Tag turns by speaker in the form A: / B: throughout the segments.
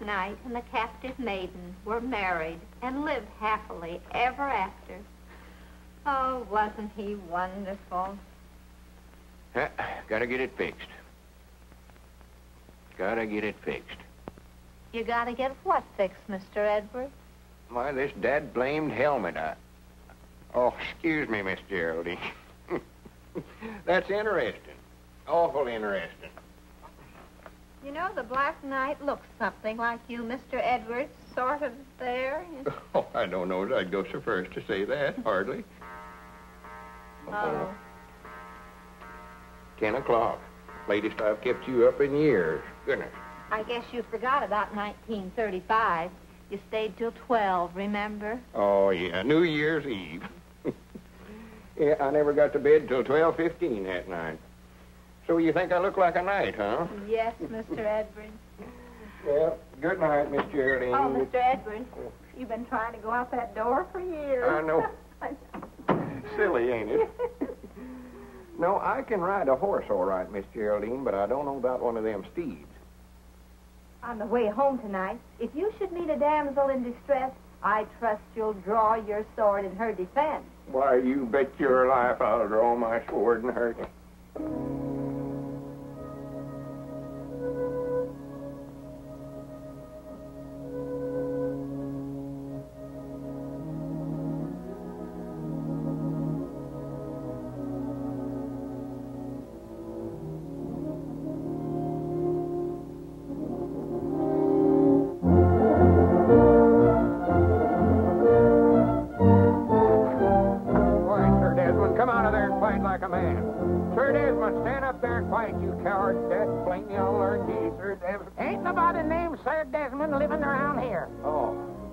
A: Knight and the captive maiden were married and lived happily ever after. Oh, wasn't he wonderful?
B: Gotta get it fixed. Gotta get it fixed.
A: You gotta get what fixed, Mr. Edwards?
B: Why, this dad-blamed helmet. Oh, excuse me, Miss Geraldine. That's interesting. Awful interesting.
A: You know, the Black Knight looks something like you, Mr. Edwards, sort of there.
B: Oh, I don't know as I'd go so first to say that, hardly.
A: Oh.
B: 10 o'clock. Latest I've kept you up in years. Goodness.
A: I guess you forgot about 1935. You stayed till 12, remember?
B: Oh, yeah, New Year's Eve. Yeah, I never got to bed till 12:15 that night. So you think I look like a knight, huh?
A: Yes, Mr. Edwards.
B: Well, good night, Miss Geraldine.
A: Oh, Mr. Edwards, you've been trying to go out that door for years.
B: I know. Silly, ain't it? No, I can ride a horse all right, Miss Geraldine, but I don't know about one of them steeds.
A: On the way home tonight, if you should meet a damsel in distress, I trust you'll draw your sword in her defense.
B: Why, you bet your life I'll draw my sword and hurt you.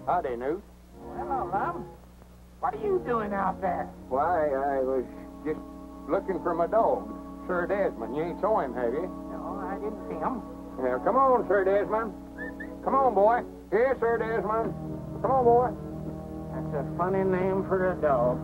B: Howdy, Newt.
C: Hello, love. What are you doing out there?
B: Why, I was just looking for my dog, Sir Desmond. You ain't saw him, have you?
C: No, I didn't see him.
B: Now, come on, Sir Desmond. Come on, boy. Here, Sir Desmond. Come on, boy.
C: That's a funny name for a dog.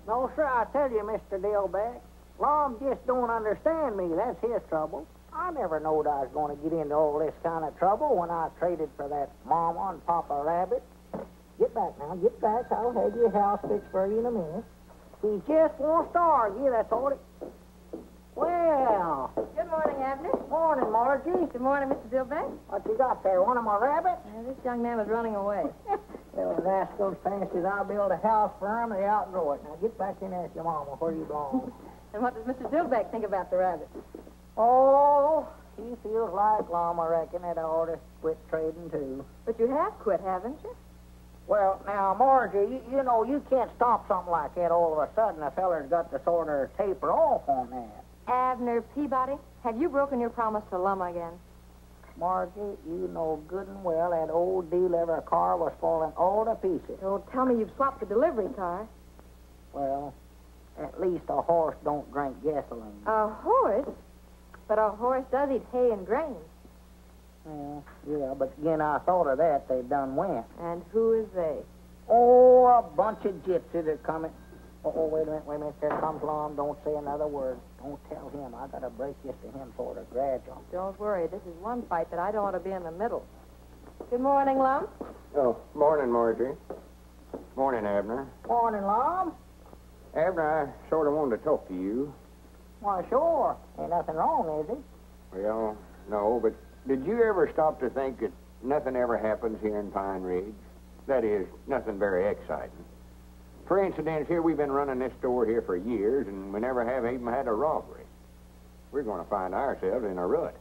C: No, sir, I tell you, Mr. Dillback, Lom just don't understand me. That's his trouble. I never knowed I was going to get into all this kind of trouble when I traded for that Mama and Papa Rabbit. Get back now, get back. I'll have your house fixed for you in a minute. He just wants to argue, that's all it... Well...
A: Good morning, Abner.
C: Morning, Margie.
A: Good morning, Mr. Dillback.
C: What you got there, one of my rabbits?
A: This young man was running away.
C: Well, the rascals fancies I'll build a house for him, they outgrow it. Now, get back in there with your mama where you belong.
A: And what does Mr. Dillback think about the rabbit?
C: Oh, he feels like Lom, I reckon, that I ought to quit trading, too.
A: But you have quit, haven't you?
C: Well, now, Margie, you know, you can't stop something like that all of a sudden. A feller's got to sort of taper off on that.
A: Abner Peabody, have you broken your promise to Lum again?
C: Margie, you know good and well that old delivery car was falling all to pieces.
A: Oh, tell me you've swapped the delivery car.
C: Well, at least a horse don't drink gasoline.
A: A horse? But a horse does eat hay and grain.
C: Well, yeah, but again, I thought of that. They done went.
A: And who is they?
C: Oh, a bunch of gypsies are coming. Oh, wait a minute. There comes Lom. Don't say another word. Don't tell him. I got to break this to him sort of gradual.
A: Don't worry. This is one fight that I don't want to be in the middle. Good morning, Lum.
B: Oh, morning, Marjorie. Morning, Abner.
C: Morning, Lom.
B: Abner, I sort of wanted to talk to you.
C: Why, sure. Ain't nothing wrong, is it?
B: Well, no, but did you ever stop to think that nothing ever happens here in Pine Ridge? That is, nothing very exciting. For instance, here we've been running this store here for years, and we never have even had a robbery. We're going to find ourselves in a rut.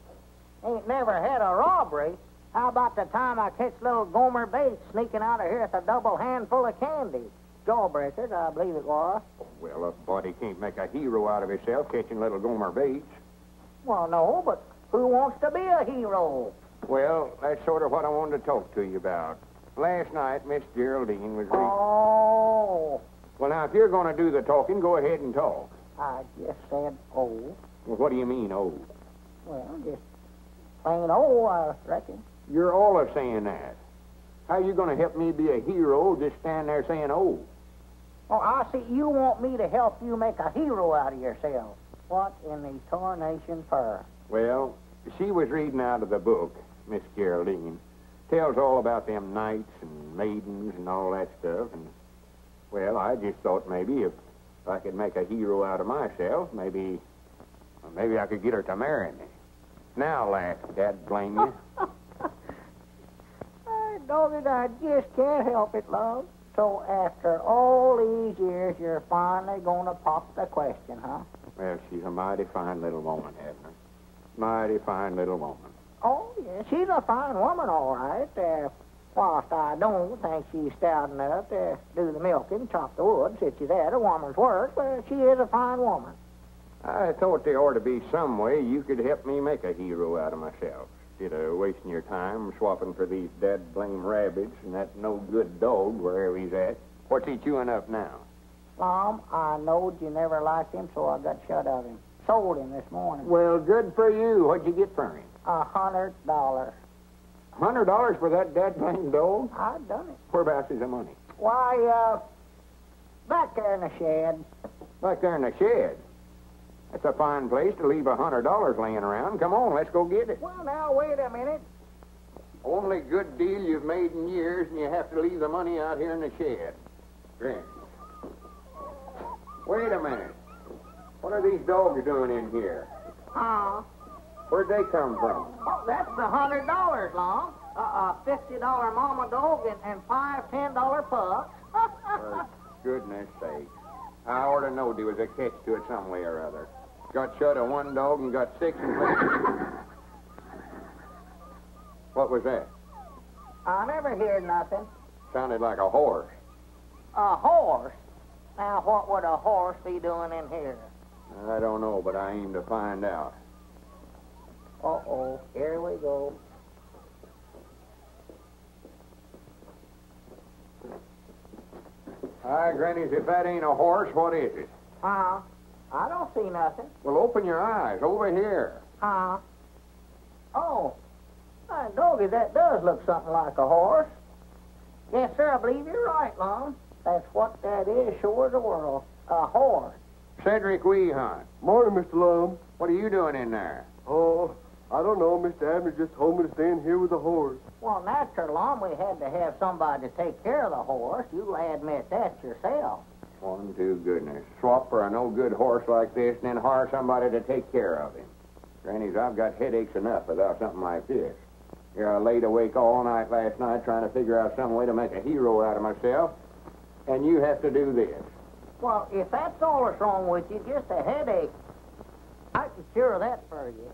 C: Ain't never had a robbery. How about the time I catch little Gomer Bates sneaking out of here with a double handful of candy? Jawbreakers, I believe it was.
B: Well, a body can't make a hero out of himself catching little Gomer Bates.
C: Well, no, but who wants to be a hero?
B: Well, that's sort of what I wanted to talk to you about. Last night, Miss Geraldine was reading.
C: Oh.
B: Well, now, if you're going to do the talking, go ahead and talk.
C: I just said, oh.
B: Well, what do you mean, oh?
C: Well, just plain oh, I reckon.
B: You're all of saying that. How are you going to help me be a hero just stand there saying oh?
C: Oh, I see. You want me to help you make a hero out of yourself. What in the tarnation for?
B: Well, she was reading out of the book, Miss Geraldine. Tells all about them knights and maidens and all that stuff. And, well, I just thought maybe if I could make a hero out of myself, maybe I could get her to marry me. Now, laugh, Dad, blame you.
C: Doggy, I just can't help it, love. So after all these years, you're finally going to pop the question, huh?
B: Well, she's a mighty fine little woman, Abner. Mighty fine little woman.
C: Oh, yeah, she's a fine woman, all right. Whilst I don't think she's stout enough to do the milking, chop the wood, such as that, a woman's work, but she is a fine woman.
B: I thought there ought to be some way you could help me make a hero out of myself. Instead of wasting your time swapping for these dead blame rabbits and that no-good dog wherever he's at. What's he chewing up now?
C: Mom, I knowed you never liked him, so I got shut of him. Sold him this morning.
B: Well, good for you. What'd you get for him?
C: $100.
B: $100 for that dead blame dog?
C: I've done it.
B: Whereabouts is the money?
C: Why, back there in the shed.
B: Back there in the shed? That's a fine place to leave $100 laying around. Come on, let's go get it.
C: Well, now, wait a minute.
B: Only good deal you've made in years, and you have to leave the money out here in the shed. Grin. Wait a minute. What are these dogs doing in here? Where'd they come from?
C: Oh, that's the $100, Long. $50 mama dog and $5 $10 pups.
B: For goodness sake. I ought to know there was a catch to it some way or other. Got shut of one dog and got six and What was that?
C: I never heard nothing.
B: Sounded like a horse.
C: A horse? Now, what would a horse be doing in here?
B: I don't know, but I aim to find out.
C: Uh-oh, here we go.
B: Hi, Granny's, if that ain't a horse, what is it?
C: I don't see nothing.
B: Well, open your eyes. Over here.
C: Oh, doggy, that does look something like a horse. Yes, sir, I believe you're right, Lon. That's what that is, sure as the world. A horse.
B: Cedric Weehunt.
D: Morning, Mr. Lum.
B: What are you doing in there?
D: Oh, I don't know. Mr. Abner just told me to stay in here with the horse.
C: Well, natural, Lon, we had to have somebody to take care of the horse. You'll admit that yourself.
B: One to goodness. Swap for a no-good horse like this and then hire somebody to take care of him. Granny's, I've got headaches enough without something like this. Here, I laid awake all night last night trying to figure out some way to make a hero out of myself, and you have to do this.
C: Well, if that's all that's wrong with you, just a headache, I can cure that for you.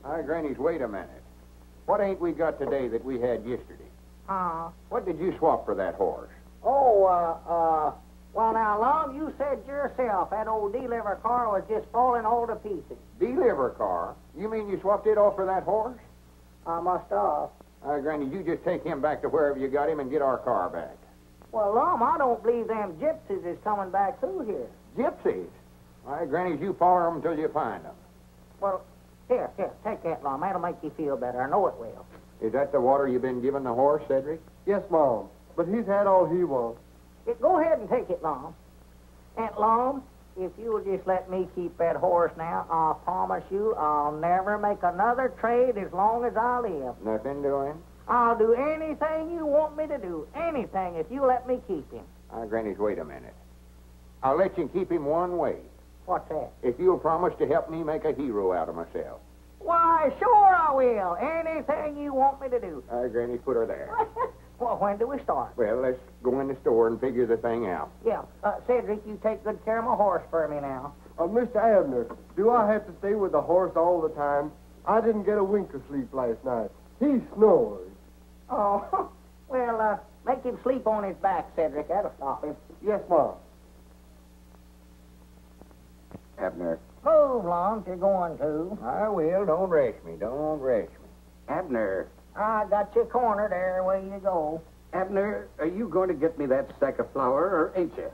B: Hi, Granny's, wait a minute. What ain't we got today that we had yesterday? What did you swap for that horse?
C: Well, now, Lon, you said yourself that old deliver car was just falling all to pieces.
B: Deliver car? You mean you swapped it off for that horse?
C: I must have.
B: Granny, you just take him back to wherever you got him and get our car back.
C: Well, Lum, I don't believe them gypsies is coming back through here.
B: Gypsies? All right, Granny, you follow them until you find them.
C: Well, here, take that, Lum. That'll make you feel better. I know it will.
B: Is that the water you've been giving the horse, Cedric?
D: Yes, Mom. But he's had all he wants.
C: Go ahead and take it, Lum. And, Lum, if you'll just let me keep that horse now, I'll promise you I'll never make another trade as long as I live.
B: Nothing doing?
C: I'll do anything you want me to do. Anything, if you let me keep him.
B: Granny, wait a minute. I'll let you keep him one way.
C: What's that?
B: If you'll promise to help me make a hero out of myself.
C: Why, sure I will. Anything you want me to do.
B: Granny, put her there.
C: Well, when do we start?
B: Well, let's go in the store and figure the thing out.
C: Yeah. Cedric, you take good care of my horse for me now.
D: Mr. Abner, do I have to stay with the horse all the time? I didn't get a wink of sleep last night. He snores.
C: Oh, well, make him sleep on his back, Cedric. That'll stop him.
D: Yes, Mom.
B: Abner.
C: Move, Lon, if you're going to.
B: I will. Don't rush me. Don't rush me. Abner.
C: I got you cornered there. Away you go.
E: Abner, are you going to get me that sack of flour, or ain't you?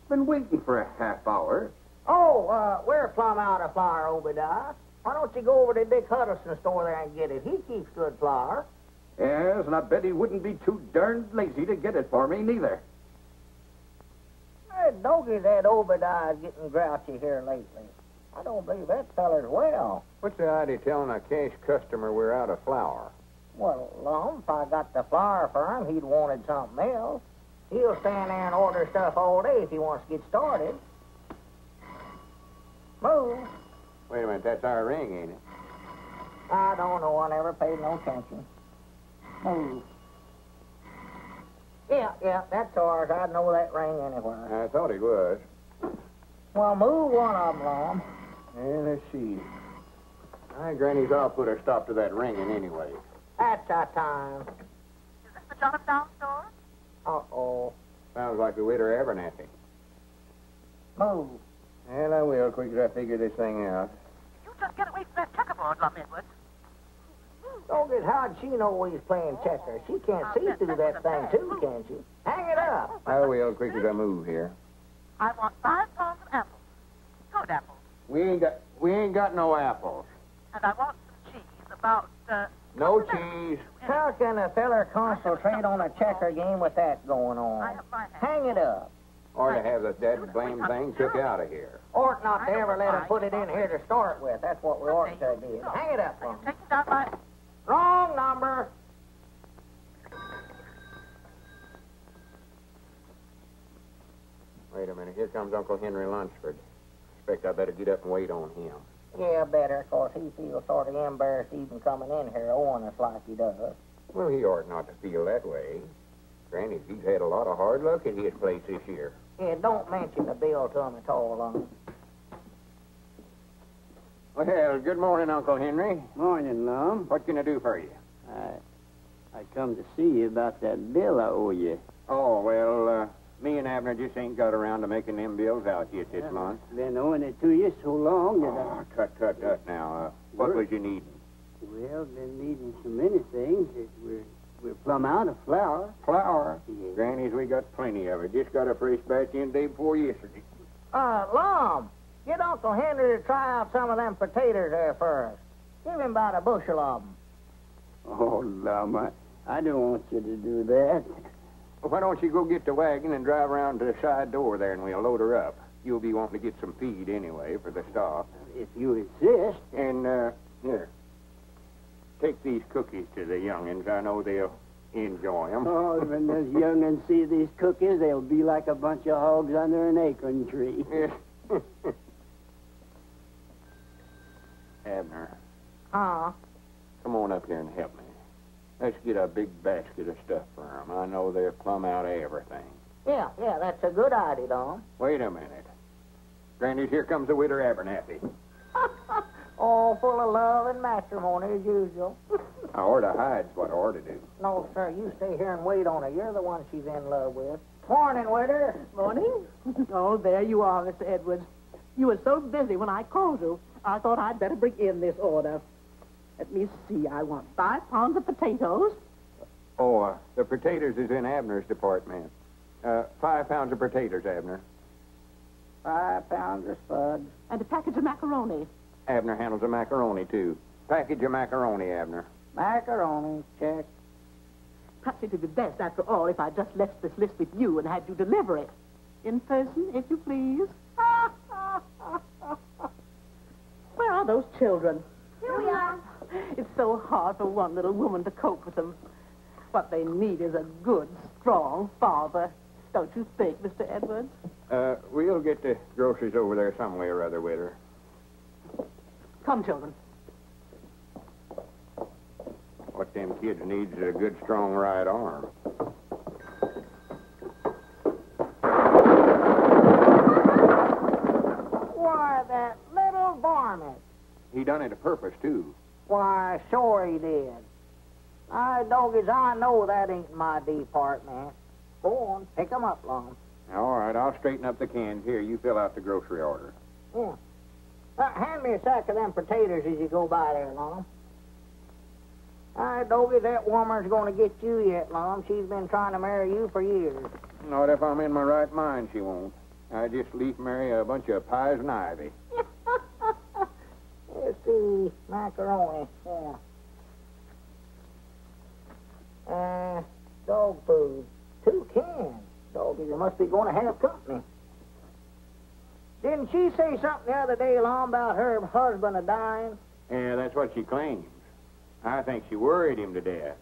E: Been waiting for a half hour.
C: We're plumb out of flour, Obadiah. Why don't you go over to Dick Huddleston's store there and get it? He keeps good flour.
E: Yes, and I bet he wouldn't be too darned lazy to get it for me, neither.
C: Doggy, that Obadiah's getting grouchy here lately. I don't believe that feller's well.
B: What's the idea of telling a cash customer we're out of flour?
C: Well, Lum, if I got the flour for him, he'd wanted something else. He'll stand there and order stuff all day if he wants to get started. Move.
B: Wait a minute, that's our ring, ain't it?
C: I don't know. I never paid no attention. Move. Yeah, that's ours. I'd know that ring anywhere.
B: I thought it was.
C: Well, move one of them, Lum.
B: Yeah, let's see. Granny's all put a stop to that ringing anyway.
C: That's our time.
F: Is this the Jonathan store?
C: Uh-oh.
B: Sounds like the widow Abernathy.
C: Move.
B: Well, I will, quick as I figure this thing out.
F: You just get away from that checkerboard, Lum Edwards.
C: Doggy, how'd she know we was playing checkers? She can't see through that thing, too, can she? Hang it up.
B: I will, quick as I move here.
F: I want 5 pounds of apples. Good apples.
B: We ain't got no apples.
F: And I want some cheese, about,
B: No cheese.
C: How can a feller concentrate on a checker game with that going
F: I
C: on?
F: have my hand.
C: Hang it up.
B: Or to have that blame thing took out of here.
C: Ought not to ever let him put it in here to start with. That's what we ought to do. Hang it up,
F: Are you
C: Lum.
F: taking down my...
C: Wrong number.
B: Wait a minute, here comes Uncle Henry Lunsford. Expect I better get up and wait on him.
C: Yeah, better, 'cause he feels sort of embarrassed even coming in here owing us like he does.
B: Well, he ought not to feel that way. Granny, he's had a lot of hard luck at his place this year.
C: Yeah, don't mention the bill to him at all, Lum.
B: Well, good morning, Uncle Henry.
G: Morning, Lum.
B: What can I do for you?
G: I come to see you about that bill I owe you.
B: Oh, well, me and Abner just ain't got around to making them bills out yet this month.
G: Been owing it to you so long that
B: Oh, tut now. What was you needing?
G: Well, been needing so many things that we're plumb out of flour.
B: Flour.
G: Yeah.
B: Granny's, we got plenty of it. Just got a fresh batch in day before yesterday.
C: Lum, get Uncle Henry to try out some of them potatoes there first. Give him about a bushel of them.
G: Oh, Lum, I don't want you to do that.
B: Well, why don't you go get the wagon and drive around to the side door there and we'll load her up. You'll be wanting to get some feed anyway for the stock.
G: If you insist.
B: And, here. Take these cookies to the young'uns. I know they'll enjoy them.
G: Oh, when those young'uns see these cookies, they'll be like a bunch of hogs under an acorn tree.
B: Abner,
C: Huh?
B: come on up here and help me. Let's get a big basket of stuff for them. I know they're plumb out of everything.
C: Yeah, that's a good idea, Lum.
B: Wait a minute. Granny, here comes the widow Abernathy.
C: All full of love and matrimony as usual.
B: I ought to hide's what I ought to do.
C: No, sir, you stay here and wait on her. You're the one she's in love with. Morning, widow.
H: Morning. Oh, there you are, Mr. Edwards. You were so busy when I called you, I thought I'd better bring in this order. Let me see. I want 5 pounds of potatoes.
B: Oh, the potatoes is in Abner's department. 5 pounds of potatoes, Abner.
C: 5 pounds of spuds.
H: And a package of macaroni.
B: Abner handles the macaroni, too. Package of macaroni, Abner.
C: Macaroni, check.
H: Perhaps it would be best, after all, if I just left this list with you and had you deliver it. In person, if you please. Where are those children?
A: Here we are.
H: It's so hard for one little woman to cope with them. What they need is a good, strong father. Don't you think, Mr. Edwards?
B: We'll get the groceries over there some way or other with her.
H: Come, children.
B: What them kids needs is a good, strong right arm.
C: Why, that little varmint.
B: He done it a purpose, too.
C: Why, sure he did. Doggies, I know that ain't my department. Go on, pick 'em up, Lum.
B: All right, I'll straighten up the cans. Here, you fill out the grocery order.
C: Yeah. Hand me a sack of them potatoes as you go by there, Lum. Doggy, that woman's going to get you yet, Lum. She's been trying to marry you for years.
B: Not if I'm in my right mind, she won't. I just leave marry a bunch of pies and ivy.
C: Let's see, macaroni, yeah. Dog food, 2 cans. Doggy, you must be going to have company. Didn't she say something the other day, Lom, about her husband a-dying?
B: Yeah, that's what she claims. I think she worried him to death.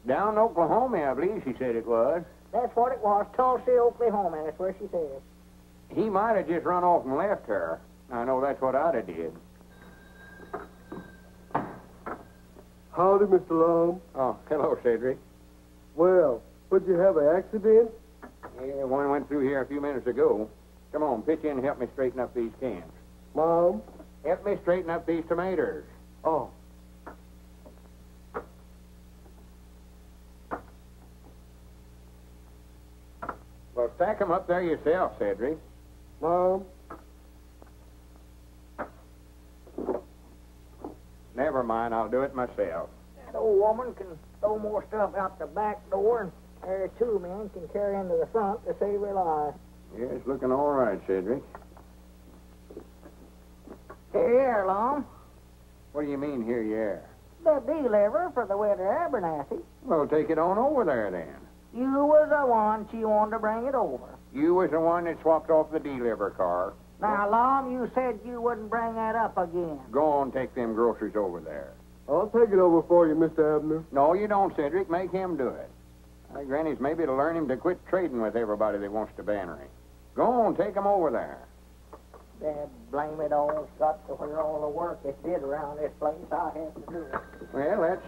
B: Down in Oklahoma, I believe she said it was.
C: That's what it was, Tulsa, Oklahoma. That's where she said.
B: He might have just run off and left her. I know that's what I'd have did.
D: Howdy, Mr. Lum.
B: Oh, hello, Cedric.
D: Well, would you have an accident?
B: Yeah, one went through here a few minutes ago. Come on, pitch in and help me straighten up these cans.
D: Mom?
B: Help me straighten up these tomatoes.
D: Oh.
B: Well, stack 'em up there yourself, Cedric.
D: Mom?
B: Never mind, I'll do it myself.
C: That old woman can throw more stuff out the back door, and there two men can carry into the front to save her life.
B: Yeah, it's looking all right, Cedric.
C: Here, Lom.
B: What do you mean, here you are?
C: The deliverer for the winter Abernathy.
B: Well, take it on over there, then.
C: You was the one she wanted to bring it over.
B: You was the one that swapped off the deliver car.
C: Now, Lom, you said you wouldn't bring that up again.
B: Go on, take them groceries over there.
D: I'll take it over for you, Mr. Abner.
B: No, you don't, Cedric. Make him do it. Granny's maybe to learn him to quit trading with everybody that wants to banner him. Go on, take him over there.
C: Dad, blame it all. It's got to where all the work it did around this place, I had to do it.
B: Well,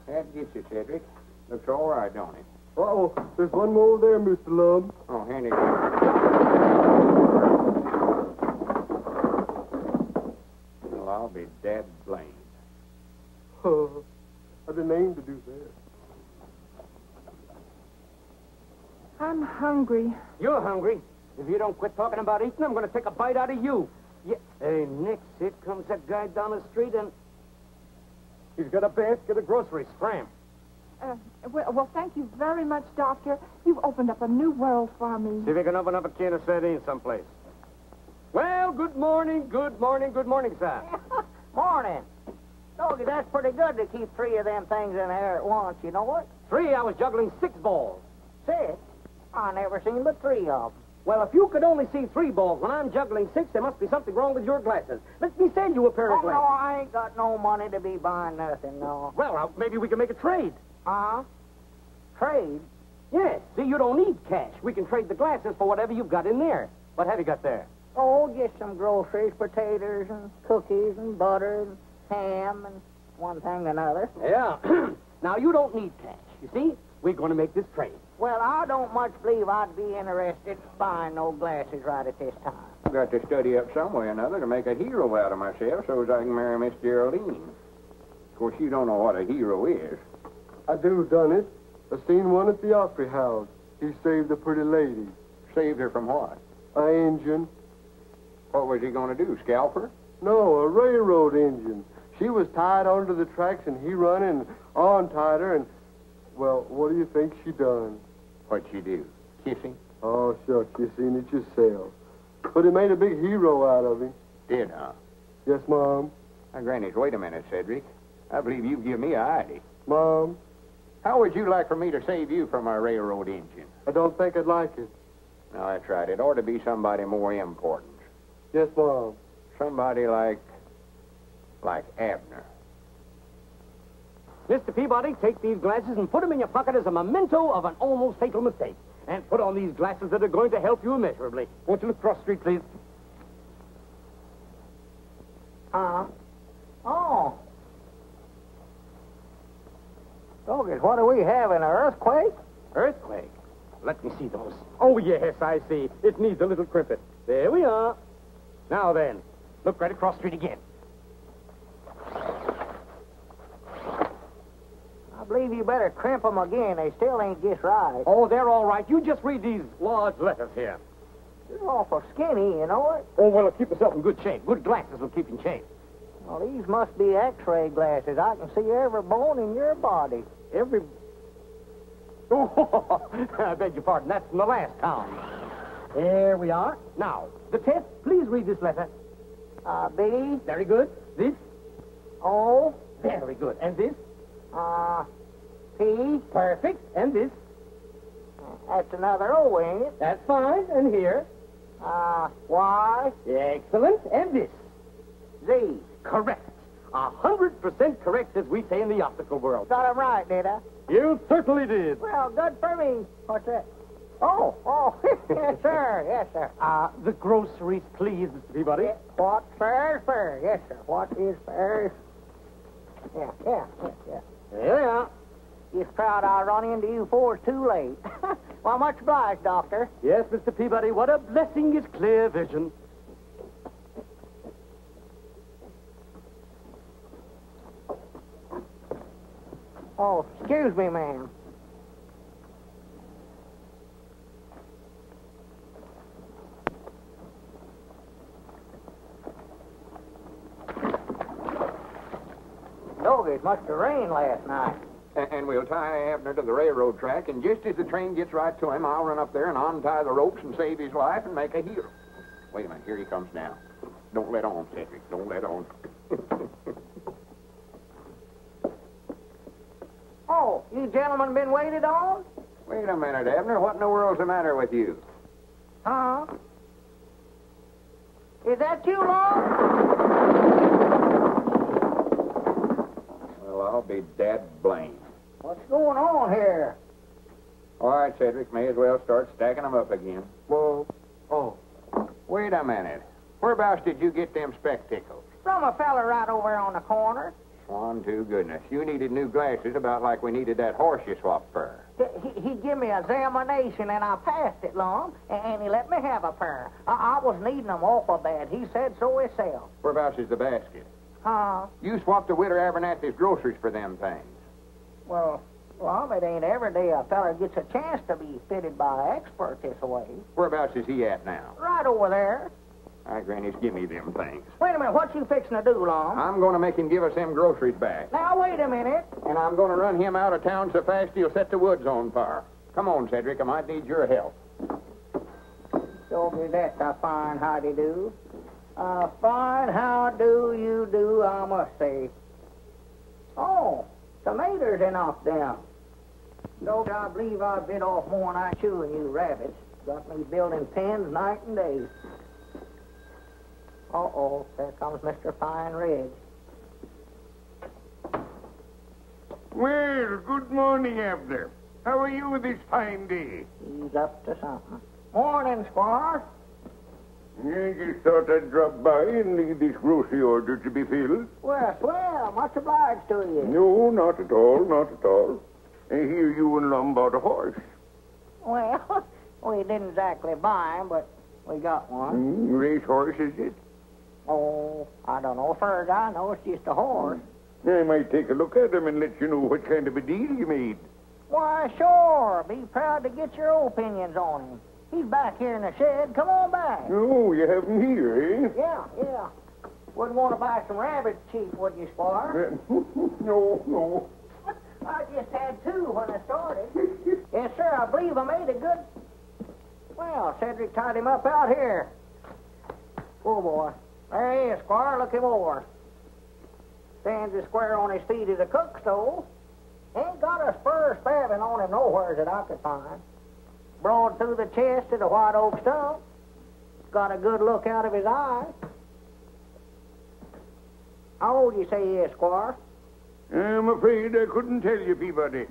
B: that gets you, Cedric. Looks all right, don't it?
D: Uh-oh, there's one more there, Mr. Lum.
B: Oh, hand it. Well, I'll be dead blamed.
D: Oh, I didn't aim to do that.
F: I'm hungry.
E: You're hungry. If you don't quit talking about eating, I'm going to take a bite out of you. Yeah. Hey, Nix, here comes that guy down the street, and he's got a basket of groceries. Scram.
F: Well, thank you very much, Doctor. You've opened up a new world for me.
E: See if you can open up a can of sardines someplace. Well, good morning, sir.
C: Morning. Doggy, that's pretty good to keep three of them things in there at once, you know what?
E: 3, I was juggling 6 balls.
C: 6? I never seen but 3 of them.
E: Well, if you could only see 3 balls when I'm juggling 6, there must be something wrong with your glasses. Let me send you a pair of
C: Oh, no,
E: glasses.
C: I ain't got no money to be buying nothing, no.
E: Well, maybe we can make a trade.
C: Huh? Trade?
E: Yes. See, you don't need cash. We can trade the glasses for whatever you've got in there. What have you got there?
C: Oh, just some groceries, potatoes and cookies and butter and ham and one thing and another.
E: Yeah. Now, you don't need cash. You see, we're going to make this trade.
C: Well, I don't much believe I'd be interested in buying no glasses right at this time.
B: I've got to study up some way or another to make a hero out of myself so as I can marry Miss Geraldine. Of course, you don't know what a hero is.
D: I do done it. I seen one at the Opry House. He saved a pretty lady.
B: Saved her from what?
D: A engine.
B: What was he going to do, scalp her?
D: No, a railroad engine. She was tied onto the tracks, and he run and untied her, and, well, what do you think she done?
B: What'd she do? Kiss him?
D: Oh, shucks, you seen it yourself. But it made a big hero out of him.
B: Did, huh?
D: Yes, Mom.
B: Now, Granny, wait a minute, Cedric. I believe you've given me a idea.
D: Mom,
B: How would you like for me to save you from a railroad engine?
D: I don't think I'd like it.
B: No, that's right. It ought to be somebody more important.
D: Yes, Mom.
B: Somebody like Abner.
E: Mr. Peabody, take these glasses and put them in your pocket as a memento of an almost fatal mistake. And put on these glasses that are going to help you immeasurably. Won't you look cross street, please?
C: Oh. Doggett, what do we have, an earthquake?
E: Earthquake? Let me see those. Oh, yes, I see. It needs a little crimpet. There we are. Now then, look right across street again.
C: I believe you better crimp them again. They still ain't just right.
E: Oh, they're all right. You just read these large letters here.
C: You're awful skinny, you know it?
E: Oh, well, keep yourself in good shape. Good glasses will keep you in shape.
C: Well, these must be x-ray glasses. I can see every bone in your body.
E: Every... Oh, I beg your pardon. That's from the last town. There we are. Now, the test, please read this letter.
C: B.
E: Very good. This?
C: O.
E: Very good. And this?
C: P.
E: Perfect. And this?
C: That's another O, ain't it?
E: That's fine. And here?
C: Y. Y,
E: Excellent. And this?
C: Z.
E: Correct. 100% correct, as we say in the optical world.
C: Got him right, did I?
E: You certainly did.
C: Well, good for me. What's that? Oh, yes, sir, yes, sir.
E: The groceries, please, Mr. Peabody.
C: What fair is fair? Yes, sir. What is fair? Yeah.
E: There they are.
C: Just proud I run into you before it's too late. Well, much obliged, Doctor.
E: Yes, Mr. Peabody, what a blessing is clear vision.
C: Oh, excuse me, ma'am. Dog, it must have rained last night.
B: And we'll tie Abner to the railroad track, and just as the train gets right to him, I'll run up there and untie the ropes and save his life and make a hero. Wait a minute, here he comes now. Don't let on, Cedric. Don't let on.
C: Oh, you gentlemen been waited on?
B: Wait a minute, Abner. What in the world's the matter with you?
C: Huh? Is that you, Long?
B: Well, I'll be dad blamed.
C: What's going on here?
B: All right, Cedric, may as well start stacking them up again.
D: Well, oh.
B: Wait a minute. Whereabouts did you get them spectacles?
C: From a fella right over on the corner.
B: Swan to goodness. You needed new glasses about like we needed that horse you swapped for.
C: He gave me an examination, and I passed it, Long, and he let me have a pair. I was needing them awful bad. He said so himself.
B: Whereabouts is the basket?
C: Huh?
B: You swapped the Widow Abernathy's groceries for them things.
C: Well, it ain't every day a fella gets a chance to be fitted by an expert this way.
B: Whereabouts is he at now?
C: Right over there.
B: All right, Granny's, give me them things.
C: Wait a minute, what you fixing to do, Long?
B: I'm going to make him give us them groceries back.
C: Now, wait a minute.
B: And I'm going to run him out of town so fast he'll set the woods on fire. Come on, Cedric, I might need your help.
C: Don't be that a fine howdy-do. A fine how do you do, I must say. Oh, tomatoes enough down. Don't I believe I bit off more than I chew in you rabbits. Got me building pens night and day. Uh-oh, there comes Mr. Fine Ridge.
B: Well, good morning, Abner. How are you this fine day?
C: He's up to something. Morning, Squire.
B: I just thought I'd drop by and leave this grocery order to be filled.
C: Well, swell. Much obliged to you.
B: No, not at all, not at all. I hear you and Lum bought a horse.
C: Well, we didn't exactly buy him, but we got one.
B: Race horse, is it?
C: Oh, I don't know. Far as I know, it's just a horse.
B: I might take a look at him and let you know what kind of a deal you made.
C: Why, sure. Be proud to get your opinions on him. He's back here in the shed. Come on back.
B: Oh, you have him here, eh?
C: Yeah. Wouldn't want to buy some rabbits cheap, would you, Squire?
B: No.
C: I just had two when I started. Yes, sir, I believe I made a good... Well, Cedric tied him up out here. Poor boy. There he is, Squire. Look him over. Stands as square on his feet as a cook stove. Ain't got a spur spabbing on him nowhere that I could find. Broad through the chest to the white oak stump. Got a good look out of his eye. How old you say he is, Squire?
B: I'm afraid I couldn't tell you, Peabody.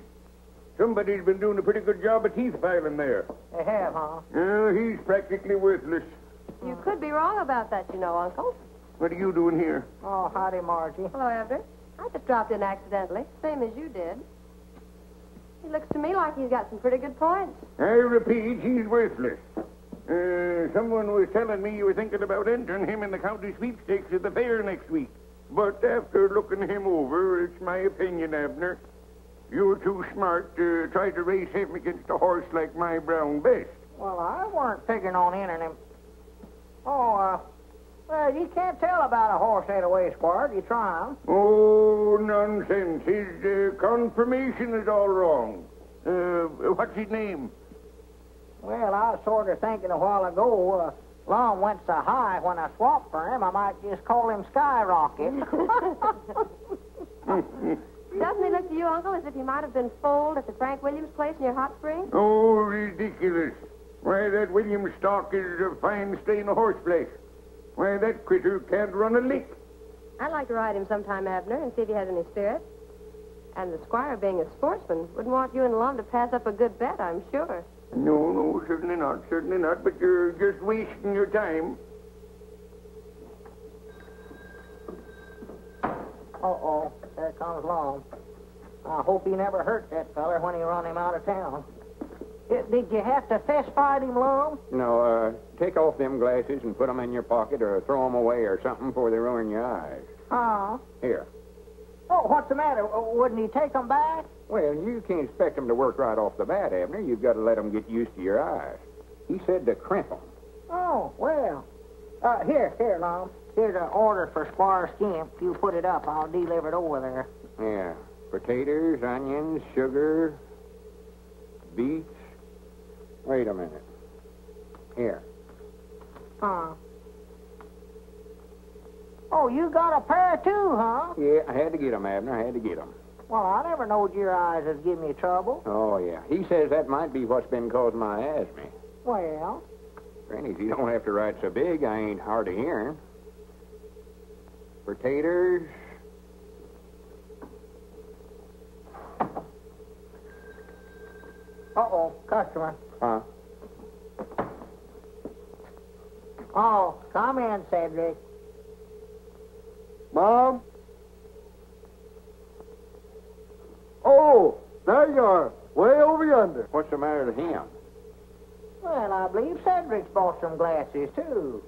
B: Somebody's been doing a pretty good job of teeth filing there.
C: They have, huh?
B: He's practically worthless.
I: You could be wrong about that, you know, Uncle.
B: What are you doing here?
C: Oh, howdy, Margie.
I: Hello, Abner. I just dropped in accidentally, same as you did. He looks to me like he's got some pretty good points.
B: I repeat, he's worthless. Someone was telling me you were thinking about entering him in the county sweepstakes at the fair next week. But after looking him over, it's my opinion, Abner, you're too smart to try to race him against a horse like my brown best.
C: Well, I weren't figuring on entering him. Oh, well, you can't tell about a horse that way, Squire. You try him.
B: Oh, nonsense. His confirmation is all wrong. What's his name?
C: Well, I was sort of thinking a while ago, Long went so high when I swapped for him, I might just call him Skyrocket.
I: Doesn't he look to you, Uncle, as if he might have been foaled at the Frank Williams place near Hot Springs?
B: Oh, ridiculous. Why, that William stock is a fine stain of horseflesh. Why, that critter can't run a lick.
I: I'd like to ride him sometime, Abner, and see if he has any spirit. And the squire, being a sportsman, wouldn't want you and Lum to pass up a good bet, I'm sure.
B: No, certainly not. But you're just wasting your time.
C: Uh-oh, there comes Lum. I hope he never hurt that feller when he run him out of town. Did you have to fist fight him, Lum?
B: No, take off them glasses and put them in your pocket or throw them away or something before they ruin your eyes.
C: Huh?
B: Here.
C: Oh, what's the matter? Wouldn't he take them back?
B: Well, you can't expect them to work right off the bat, Abner. You've got to let them get used to your eyes. He said to crimp them.
C: Oh, well. Here, Lum. Here's an order for Squire Skimp. You put it up. I'll deliver it over there.
B: Yeah. Potatoes, onions, sugar, beets. Wait a minute. Here.
C: Huh? Oh, you got a pair too, huh?
B: Yeah, I had to get them, Abner. I had to get them.
C: Well, I never knowed your eyes was giving you trouble.
B: Oh, yeah. He says that might be what's been causing my asthma.
C: Well?
B: Granny, you don't have to ride so big. I ain't hard of hearing. Potatoes.
C: Uh-oh, customer.
B: Huh?
C: Oh, come in, Cedric.
D: Mom? Oh, there you are, way over yonder.
B: What's the matter with him?
C: Well, I believe Cedric's bought some glasses, too.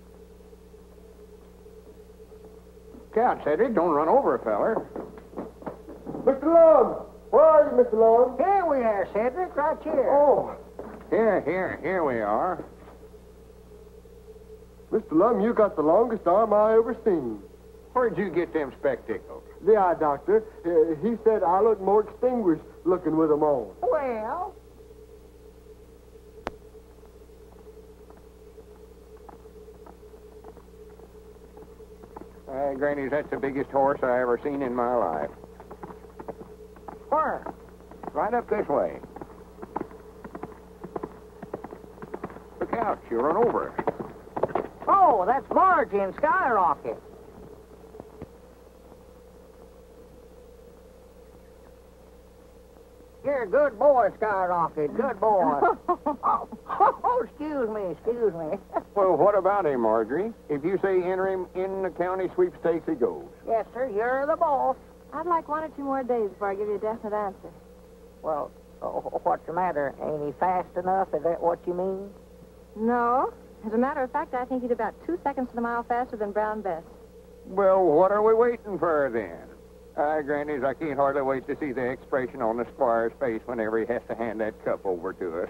B: Count, Cedric. Don't run over a feller.
D: Mr. Lum! Where are you, Mr. Lum?
C: Here we are, Cedric, right here.
D: Oh,
B: Here we are.
D: Mr. Lum, you got the longest arm I ever seen.
B: Where'd you get them spectacles?
D: The eye doctor, he said I look more distinguished looking with them on.
C: Well,
B: Granny, that's the biggest horse I ever seen in my life.
C: where?
B: Right up this way. Look out, you'll run over it.
C: Oh, that's Margie and Skyrocket. You're a good boy, Skyrocket. Good boy. oh, excuse me.
B: Well, what about him, Marjorie? If you say enter him in the county sweepstakes, he goes.
C: Yes, sir, you're the boss.
I: I'd like 1 or 2 more days before I give you a definite answer.
C: Well, what's the matter? Ain't he fast enough? Is that what you mean?
I: No. As a matter of fact, I think he's about 2 seconds to the mile faster than Brown Bess.
B: Well, what are we waiting for, then? Grannies, I can't hardly wait to see the expression on the squire's face whenever he has to hand that cup over to us.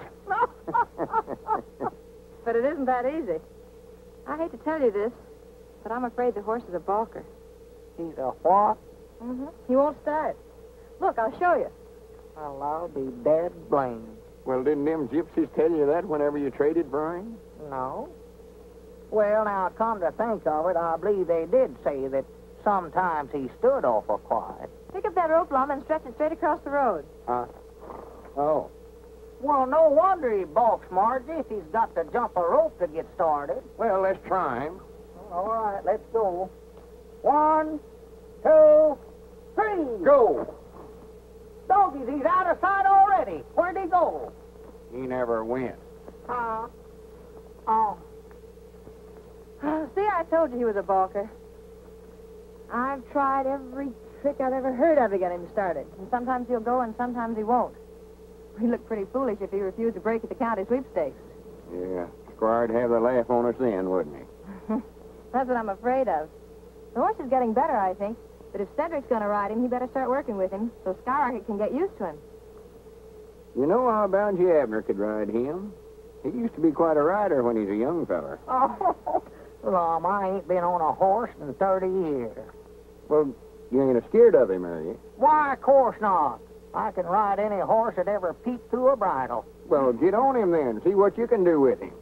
I: But it isn't that easy. I hate to tell you this, but I'm afraid the horse is a balker.
C: He's a what?
I: Mm-hmm. He won't start. Look, I'll show you.
C: Well, I'll be dead blamed.
B: Well, didn't them gypsies tell you that whenever you traded for him?
C: No. Well, now, come to think of it, I believe they did say that sometimes he stood awful quiet.
I: Pick up that rope, Lum, and stretch it straight across the road.
B: Huh? Oh.
C: Well, no wonder he balks, Margie, if he's got to jump a rope to get started.
B: Well, let's try him.
C: All right, let's go. 1, 2, 3.
B: Go!
C: Doggies, he's out of sight already. Where'd he go?
B: He never went.
C: Oh.
I: See, I told you he was a balker. I've tried every trick I've ever heard of to get him started. And sometimes he'll go and sometimes he won't. He'd look pretty foolish if he refused to break at the county sweepstakes.
B: Yeah. Squire'd have the laugh on us then, wouldn't he?
I: That's what I'm afraid of. The horse is getting better, I think. But if Cedric's going to ride him, he better start working with him so Skyrocket can get used to him.
B: You know, I'll bound you Abner could ride him. He used to be quite a rider when he's a young feller.
C: Oh, Lum, I ain't been on a horse in 30 years.
B: Well, you ain't scared of him, are you?
C: Why, of course not. I can ride any horse that ever peeked through a bridle.
B: Well, get on him then. See what you can do with him.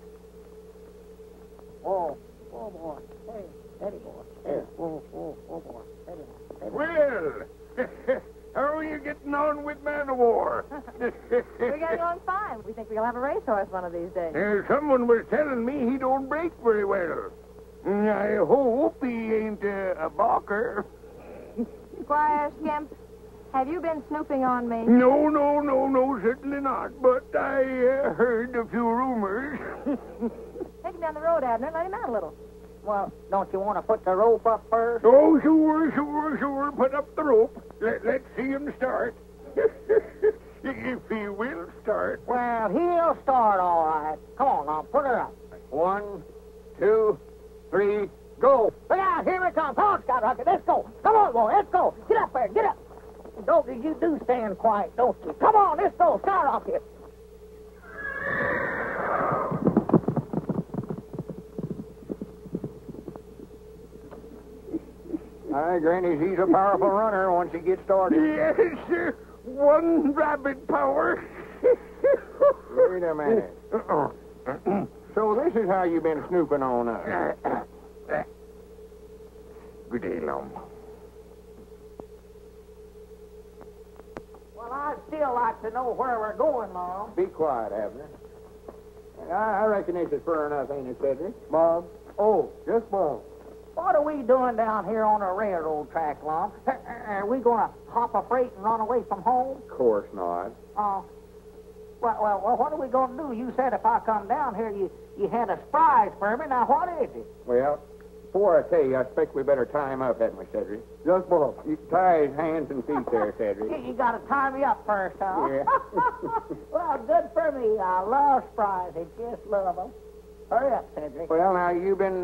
C: Oh, boy. Hey, steady, boy. Hey, oh, boy. Steady, boy.
B: Well, How are you getting on with man of war?
I: We're getting on fine. We think we'll have a racehorse one of these days.
B: Someone was telling me he don't break very well. I hope he ain't a balker.
I: Squire Skimp, have you been snooping on me?
B: No, certainly not. But I heard a few rumors.
I: Take him down the road, Abner. Let him out a little.
C: Well, don't you want to put the rope up first?
B: Oh, sure. Put up the rope. Let's see him start. If he will start.
C: Well, he'll start all right. Come on, now, put her up.
B: 1, 2, 3, go.
C: Look out, here it comes. Come on, Scout Rocket, let's go. Come on, boy, let's go. Get up there, get up. Don't you do stand quiet, don't you? Come on, let's go, Scout Rocket.
B: Aye, Granny, he's a powerful runner once he gets started. Yes, sir. One rabbit power. Wait a minute. So this is how you've been snooping on us. Good day, Lum.
C: Well, I'd still like to know where we're going, Mom.
B: Be quiet, Abner. I reckon this is fur enough, ain't it, Cedric?
D: Mom? Oh, yes, Mom.
C: What are we doing down here on a railroad track, Lum? Are we going to hop a freight and run away from home?
B: Of course not.
C: Oh. Well, what are we going to do? You said if I come down here, you had a surprise for me. Now, what is it?
B: Well, before I tell you, I expect we better tie him up, hadn't we, Cedric?
D: Yes, Mom.
B: You tie his hands and feet there, Cedric.
C: You got to tie me up first, huh?
B: Yeah.
C: Well, good for me. I love surprises. Just love them. Hurry up, Cedric.
B: Well, now, you've been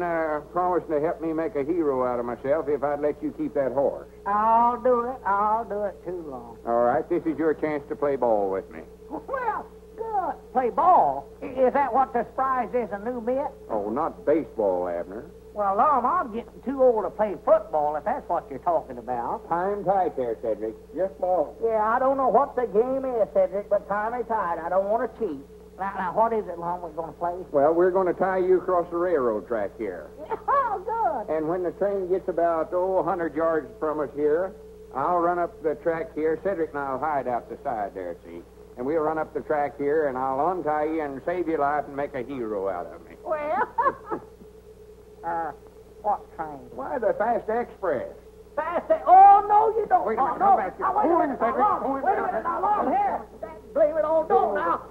B: promising to help me make a hero out of myself if I'd let you keep that horse.
C: I'll do it. I'll do it too long.
B: All right, this is your chance to play ball with me.
C: Well, good. Play ball? Is that what the surprise is, a new mitt?
B: Oh, not baseball, Abner.
C: Well, Lum, I'm getting too old to play football, if that's what you're talking about.
B: Tie him tight there, Cedric.
D: Yes, Mom.
C: Yeah, I don't know what the game is, Cedric, but tie me tight. I don't want to cheat. Now, what is it, Lum, we're going to play?
B: Well, we're going to tie you across the railroad track here.
C: Oh, good.
B: And when the train gets about, 100 yards from us here, I'll run up the track here. Cedric and I'll hide out the side there, see? And we'll run up the track here, and I'll untie you and save your life and make a hero out of me.
C: Well, what train?
B: Why, the Fast Express.
C: Fast. Oh, no, you don't.
B: Wait a minute,
C: no.
B: come back here.
C: Now, wait a minute,
B: Cedric,
C: now,
B: pull
C: Lum.
B: him
C: Wait a
B: down.
C: minute, now, Lum, here. Blame it all. Don't now.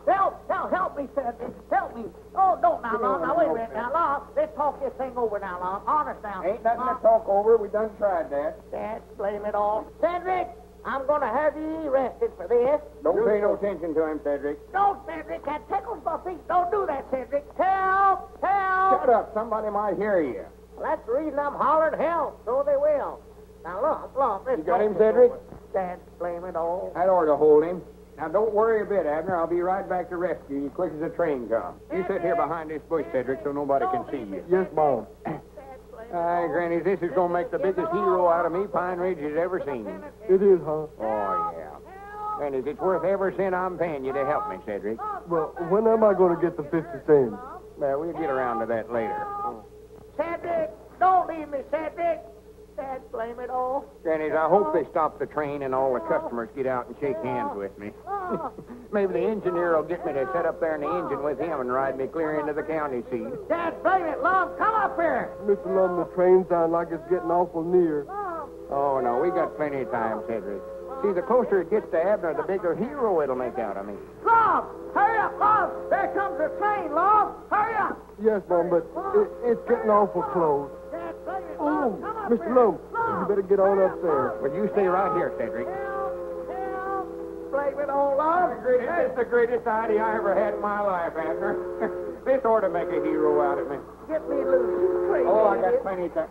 C: Help me, Cedric. Help me. Oh, don't now, Lum. Now, wait a minute. Now, Lum, let's talk this thing over now, Lum. Honest now.
B: Ain't nothing to talk over. We done tried that.
C: That's blame it all. Cedric, I'm going to have you arrested for this.
B: Don't pay no attention to him, Cedric.
C: Don't, Cedric. That tickles my feet. Don't do that, Cedric. Help!
B: Shut up. Somebody might hear you.
C: Well, that's the reason I'm hollering help. So they will. Now, Lum, let's
B: You got
C: talk
B: him,
C: this
B: Cedric?
C: over. That's blame it all.
B: That ought to hold him. Now, don't worry a bit, Abner. I'll be right back to rescue you quick as the train comes. You sit here behind this bush, Cedric, so nobody can see you.
D: Yes, Mom.
B: Aye, Granny, this is going to make the biggest hero out of me Pine Ridge has ever seen.
D: It is, huh?
B: Oh, yeah. Granny, it's worth every cent I'm paying you to help me, Cedric.
D: Well, when am I going to get the 50 cents?
B: Well, we'll get around to that later.
C: Cedric, don't leave me, Cedric. That's blame it all.
B: Granny, I hope they stop the train and all the customers get out and shake hands with me. Maybe the engineer will get me to sit up there in the engine with him and ride me clear into the county seat.
C: That's blame it, Lum. Come up here.
D: Mr. Lum, the train sounds like it's getting awful near.
B: Oh, no, we got plenty of time, Cedric. See, the closer it gets to Abner, the bigger hero it'll make out of me.
C: Lum, hurry up, Lum. There comes the train, Lum. Hurry up.
D: Yes, Mom, but it's getting awful close.
C: That's blame it,
D: Oh,
C: Lum. Come up
D: Mr.
C: here.
D: Lum, you better get on up there.
B: Well, you stay right here, Cedric.
C: Help. Blame it all, Lum.
B: It's the greatest idea I ever had in my life, Abner. This ought to make a hero out of me.
C: Get me loose, you crazy
B: Oh, I got
C: idiot.
B: plenty of time.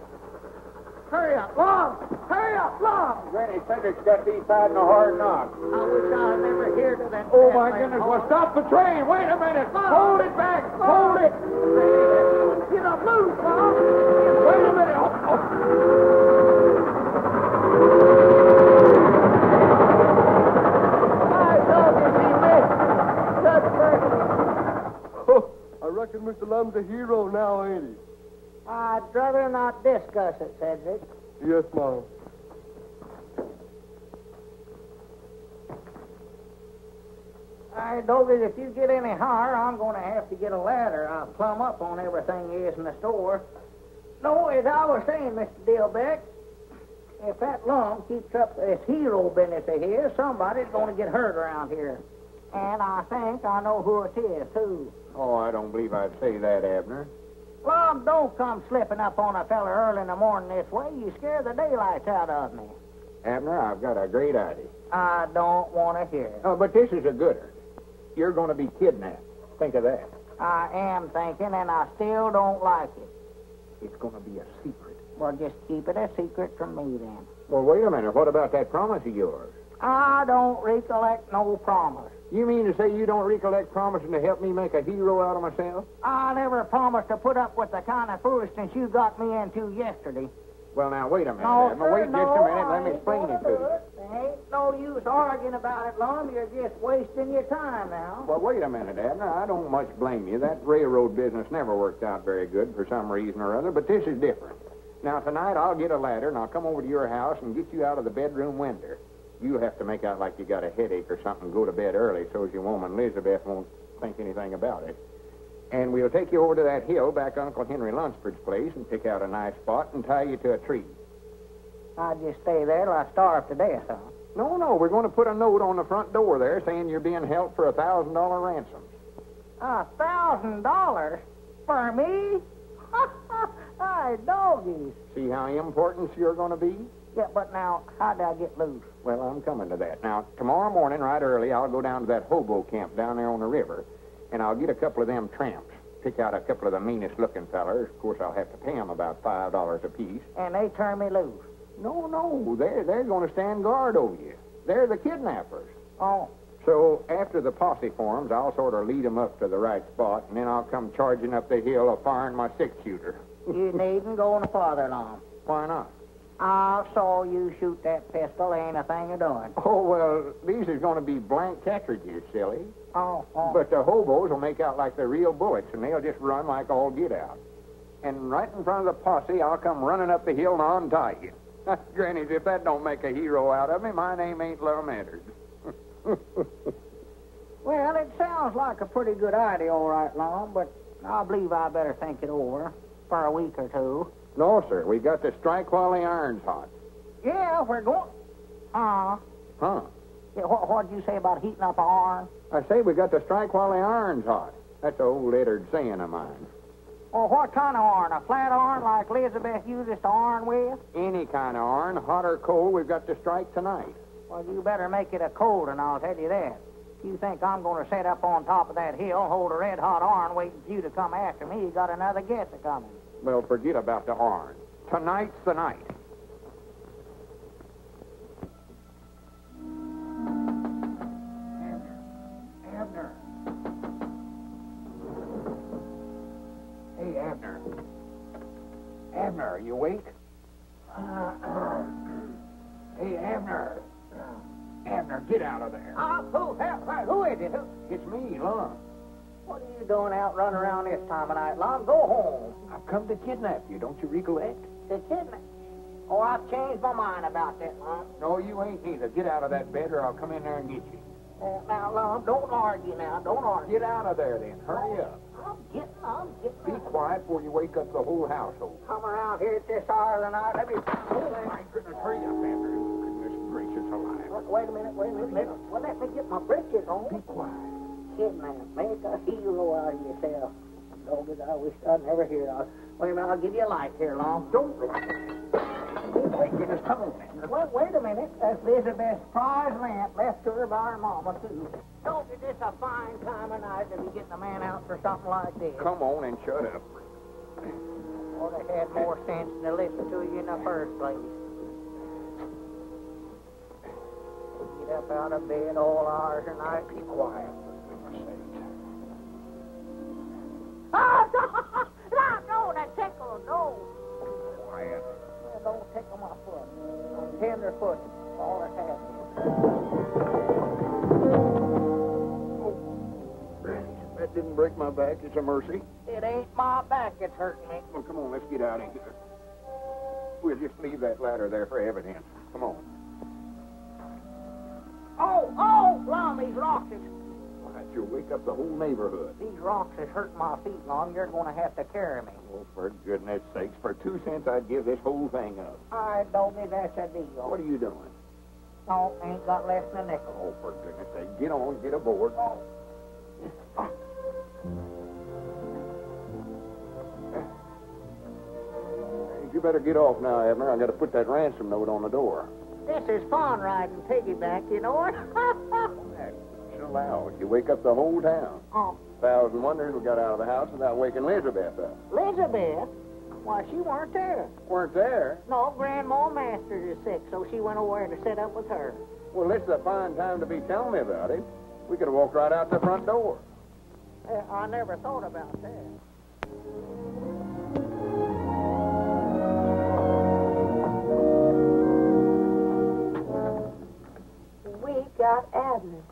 C: Hurry up, Lum. Hurry up, Lum.
B: Granny, Cedric's got these tied in a hard knot.
C: I wish I had never heard of that.
B: Oh, my goodness. Well, stop the train. Wait a minute. Hold it back. Hold it.
C: Get up loose, Lum.
B: Wait a minute.
C: My dog is he missed. Good mercy.
D: Oh, I reckon Mr. Lum's a hero now, ain't he?
C: I'd rather not discuss it, Cedric.
D: Yes, Mom.
C: Hey, Doggy, if you get any higher, I'm going to have to get a ladder. I'll plumb up on everything is in the store. No, as I was saying, Mr. Dillbeck, if that lum keeps up this hero business of his, somebody's going to get hurt around here. And I think I know who it is, too.
B: Oh, I don't believe I'd say that, Abner.
C: Lum, don't come slipping up on a fella early in the morning this way. You scare the daylights out of me.
B: Abner, I've got a great idea.
C: I don't want to hear it.
B: Oh, but this is a gooder. You're going to be kidnapped. Think of that.
C: I am thinking, and I still don't like it.
B: It's going to be a secret.
C: Well, just keep it a secret from me, then.
B: Well, wait a minute. What about that promise of yours?
C: I don't recollect no promise.
B: You mean to say you don't recollect promising to help me make a hero out of myself?
C: I never promised to put up with the kind of foolishness you got me into yesterday.
B: Well, now, wait a minute,
C: No,
B: Abner.
C: sir,
B: Wait just a minute. Let me explain it to you.
C: There ain't no use arguing about it, Lum. You're just wasting your time now.
B: Well, wait a minute, Abner. I don't much blame you. That railroad business never worked out very good for some reason or other, but this is different. Now, tonight I'll get a ladder, and I'll come over to your house and get you out of the bedroom window. You'll have to make out like you got a headache or something and go to bed early so as your woman Elizabeth won't think anything about it. And we'll take you over to that hill back Uncle Henry Lunsford's place and pick out a nice spot and tie you to a tree.
C: I'll just stay there till I starve to death, huh?
B: No, we're going to put a note on the front door there saying you're being held for $1,000 ransom.
C: $1,000? For me? Hey, doggies.
B: See how important you're going to be?
C: Yeah, but now, how'd I get loose?
B: Well, I'm coming to that. Now, tomorrow morning, right early, I'll go down to that hobo camp down there on the river, and I'll get a couple of them tramps. Pick out a couple of the meanest-looking fellers. Of course, I'll have to pay them about $5 apiece.
C: And they turn me loose.
B: No, they're going to stand guard over you. They're the kidnappers.
C: Oh.
B: So, after the posse forms, I'll sort of lead them up to the right spot, and then I'll come charging up the hill firing my six-shooter.
C: You needn't go no farther along.
B: Why not?
C: I saw you shoot that pistol. Ain't a thing of doing.
B: Oh, well, these is going to be blank cartridges, silly.
C: Oh.
B: But the hobos will make out like they're real bullets, and they'll just run like all get out. And right in front of the posse, I'll come running up the hill and untie you. Granny, if that don't make a hero out of me, my name ain't Lum Edwards.
C: Well, it sounds like a pretty good idea, all right, Lum, but I believe I better think it over for a week or two.
B: No, sir. We got to strike while the iron's hot.
C: Yeah, we're going...
B: Huh?
C: Yeah, what'd you say about heating up an iron?
B: I say we got to strike while the iron's hot. That's an old Eddard saying of mine.
C: Well, what kind of iron? A flat iron like Elizabeth uses to iron with?
B: Any kind of iron, hot or cold, we've got to strike tonight.
C: Well, you better make it a cold one, I'll tell you that. If you think I'm going to sit up on top of that hill, hold a red-hot iron waiting for you to come after me, you got another guess a-coming.
B: Well, forget about the iron. Tonight's the night. Abner. Hey, Abner. Abner, are you awake? Hey, Abner. Abner, get out of there.
C: Who is it?
B: It's me, Lum.
C: What are you doing out running around this time of night, Lum? Go home.
B: I've come to kidnap you, don't you recollect?
C: To kidnap? Oh, I've changed my mind about that, Lum.
B: No, you ain't neither. Get out of that bed or I'll come in there and get you.
C: Now, Lum, don't argue now. Don't argue.
B: Get out of there, then. Hurry up.
C: I'm getting.
B: Be quiet before you wake up the whole household.
C: Come around here at this hour of the night. Let me...
B: Oh, my goodness. Hurry up, Abner. Goodness gracious alive.
C: Wait a minute. Let me get my britches on.
B: Be quiet.
C: Kidnap. Make a hero out of yourself. Doggies, I wish I'd never hear of. Wait a minute, I'll give you a light here, Lum.
B: Don't... Oh, my goodness. Come on, Abner.
C: Well, wait a minute. That's Elizabeth's prize lamp left to her by her mama, too. Don't it this a fine time of night to be getting a man out for something like this?
B: Come on and shut up.
C: Ought to had more sense than to listen to you in the first place. Get up out of bed all hours of night.
B: Be quiet, for goodness sake.
C: Oh, no, that tickle, no.
B: Quiet.
C: Well, don't tickle my foot. I'm tender footed. All that's happening.
B: That didn't break my back. It's a mercy.
C: It ain't my back that's hurting me.
B: Well, come on, let's get out of here. We'll just leave that ladder there for evidence. Come on.
C: Oh, Lum, he's lost it.
B: Why, that. You'll wake up the whole neighborhood.
C: These rocks is hurting my feet, Lum. You're going to have to carry me.
B: Oh, for goodness sakes, for 2 cents I'd give this whole thing up.
C: All right, Dobie, that's a deal.
B: What are you doing?
C: No, ain't got less than a nickel.
B: Oh, for goodness sake, get on, get aboard. You better get off now, Abner. I got to put that ransom note on the door.
C: This is fun riding piggyback, you know it?
B: Chill out. You wake up the whole town.
C: Oh,
B: 1,000 wonders we got out of the house without waking Elizabeth up.
C: Elizabeth? Why, she weren't there.
B: Weren't there?
C: No, Grandma Masters is sick, so she went over to sit up with her.
B: Well, this is a fine time to be telling me about it. We could have walked right out the front door.
C: I never thought about that.
I: We got Abner.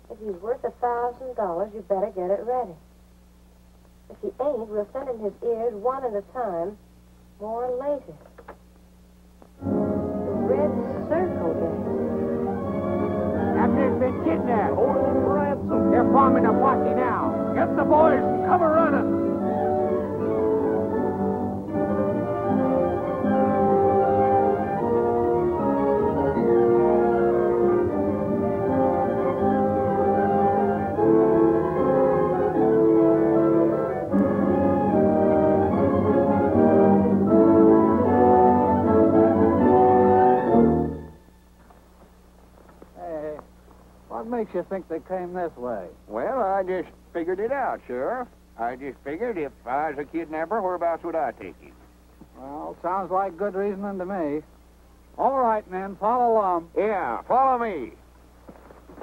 I: If he's worth $1,000, you better get it ready. If he ain't, we'll send him his ears one at a time, more later. The Red Circle Gang.
E: Abner's been kidnapped. Holding him for ransom. They're forming a posse now. Get the boys and come running.
G: What makes you think they came this way?
B: Well, I just figured it out, Sheriff. I just figured if I was a kidnapper, whereabouts would I take him?
G: Well, sounds like good reasoning to me. All right, men, follow along.
B: Yeah, follow me.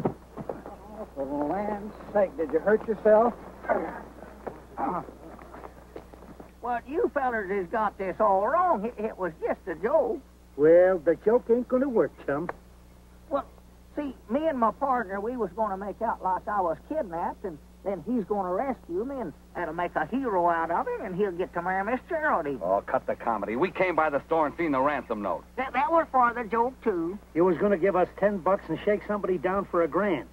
G: Oh, for the land's sake, did you hurt yourself?
C: Well, you fellers has got this all wrong. It was just a joke.
G: Well, the joke ain't going to work, chum.
C: Well, see, me and my partner, we was going to make out like I was kidnapped, and then he's going to rescue me and make a hero out of him, and he'll get to marry Miss Geraldine.
E: Oh, cut the comedy. We came by the store and seen the ransom note.
C: That was for the joke, too.
H: You was going to give us $10 and shake somebody down for $1,000.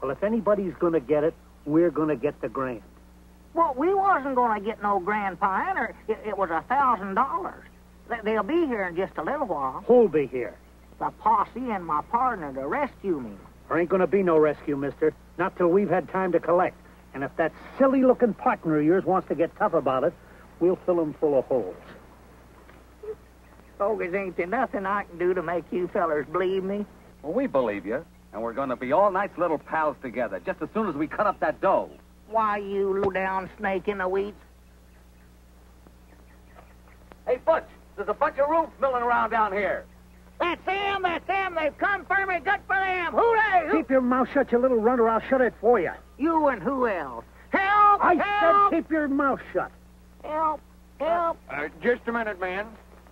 H: Well, if anybody's going to get it, we're going to get the $1,000.
C: Well, we wasn't going to get no grand pine, or it was $1,000. They'll be here in just a little while.
H: Who'll be here?
C: The posse and my partner to rescue me.
H: There ain't going to be no rescue, mister. Not till we've had time to collect. And if that silly-looking partner of yours wants to get tough about it, we'll fill him full of holes.
C: Bogus, ain't there nothing I can do to make you fellers believe me?
E: Well, we believe you. And we're going to be all nice little pals together, just as soon as we cut up that dough.
C: Why, you low-down snake in the weeds?
E: Hey, Butch, there's a bunch of roots milling around down here.
C: That's them, they've come for me, good for them, hooray!
H: Keep your mouth shut, you little runner, I'll shut it for you.
C: You and who else? Help!
H: I
C: help!
H: said keep your mouth shut.
C: Help! Help!
B: Just a minute, men.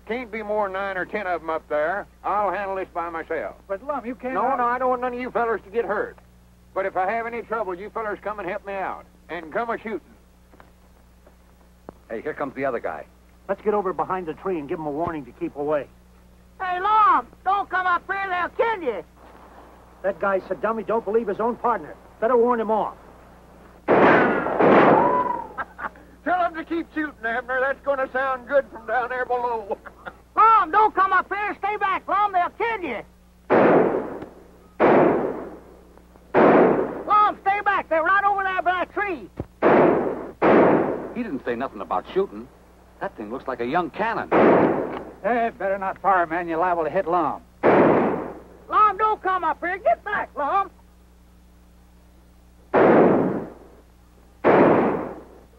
B: Can't be more than 9 or 10 of them up there. I'll handle this by myself.
G: But, Lum, you can't...
B: No, I don't want none of you fellers to get hurt. But if I have any trouble, you fellers come and help me out. And come a-shooting.
E: Hey, here comes the other guy.
H: Let's get over behind the tree and give him a warning to keep away.
C: Hey, Long, don't come up here, they'll kill you.
H: That guy's a dummy, don't believe his own partner. Better warn him off.
B: Tell them to keep shooting, Abner. That's going to sound good from down there below.
C: Lom, don't come up here. Stay back, Lom. They'll kill you. Lom, stay back. They're right over there by that tree.
E: He didn't say nothing about shooting. That thing looks like a young cannon.
G: Hey, better not fire, man. You're liable to hit Lum.
C: Lom, don't come up here. Get back, Lom.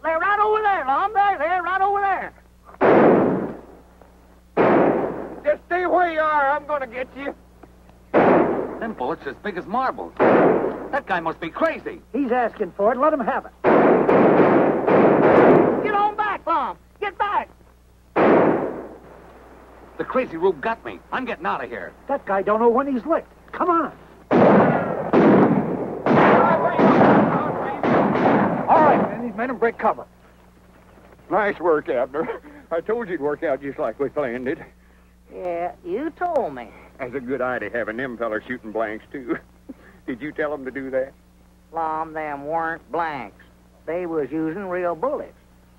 C: They're right over there, Lom. They're right over there.
B: Just stay where you are. I'm going to get you.
E: Them bullets as big as marbles. That guy must be crazy.
H: He's asking for it. Let him have it.
C: Get on back, Lom. Get back.
E: The crazy rube got me. I'm getting out of here.
H: That guy don't know when he's licked. Come on.
G: All right, man. These men will break cover.
B: Nice work, Abner. I told you it'd work out just like we planned it.
C: Yeah, you told me.
B: That's a good idea, having them fellers shooting blanks, too. Did you tell them to do that?
C: Lum, them weren't blanks. They was using real bullets.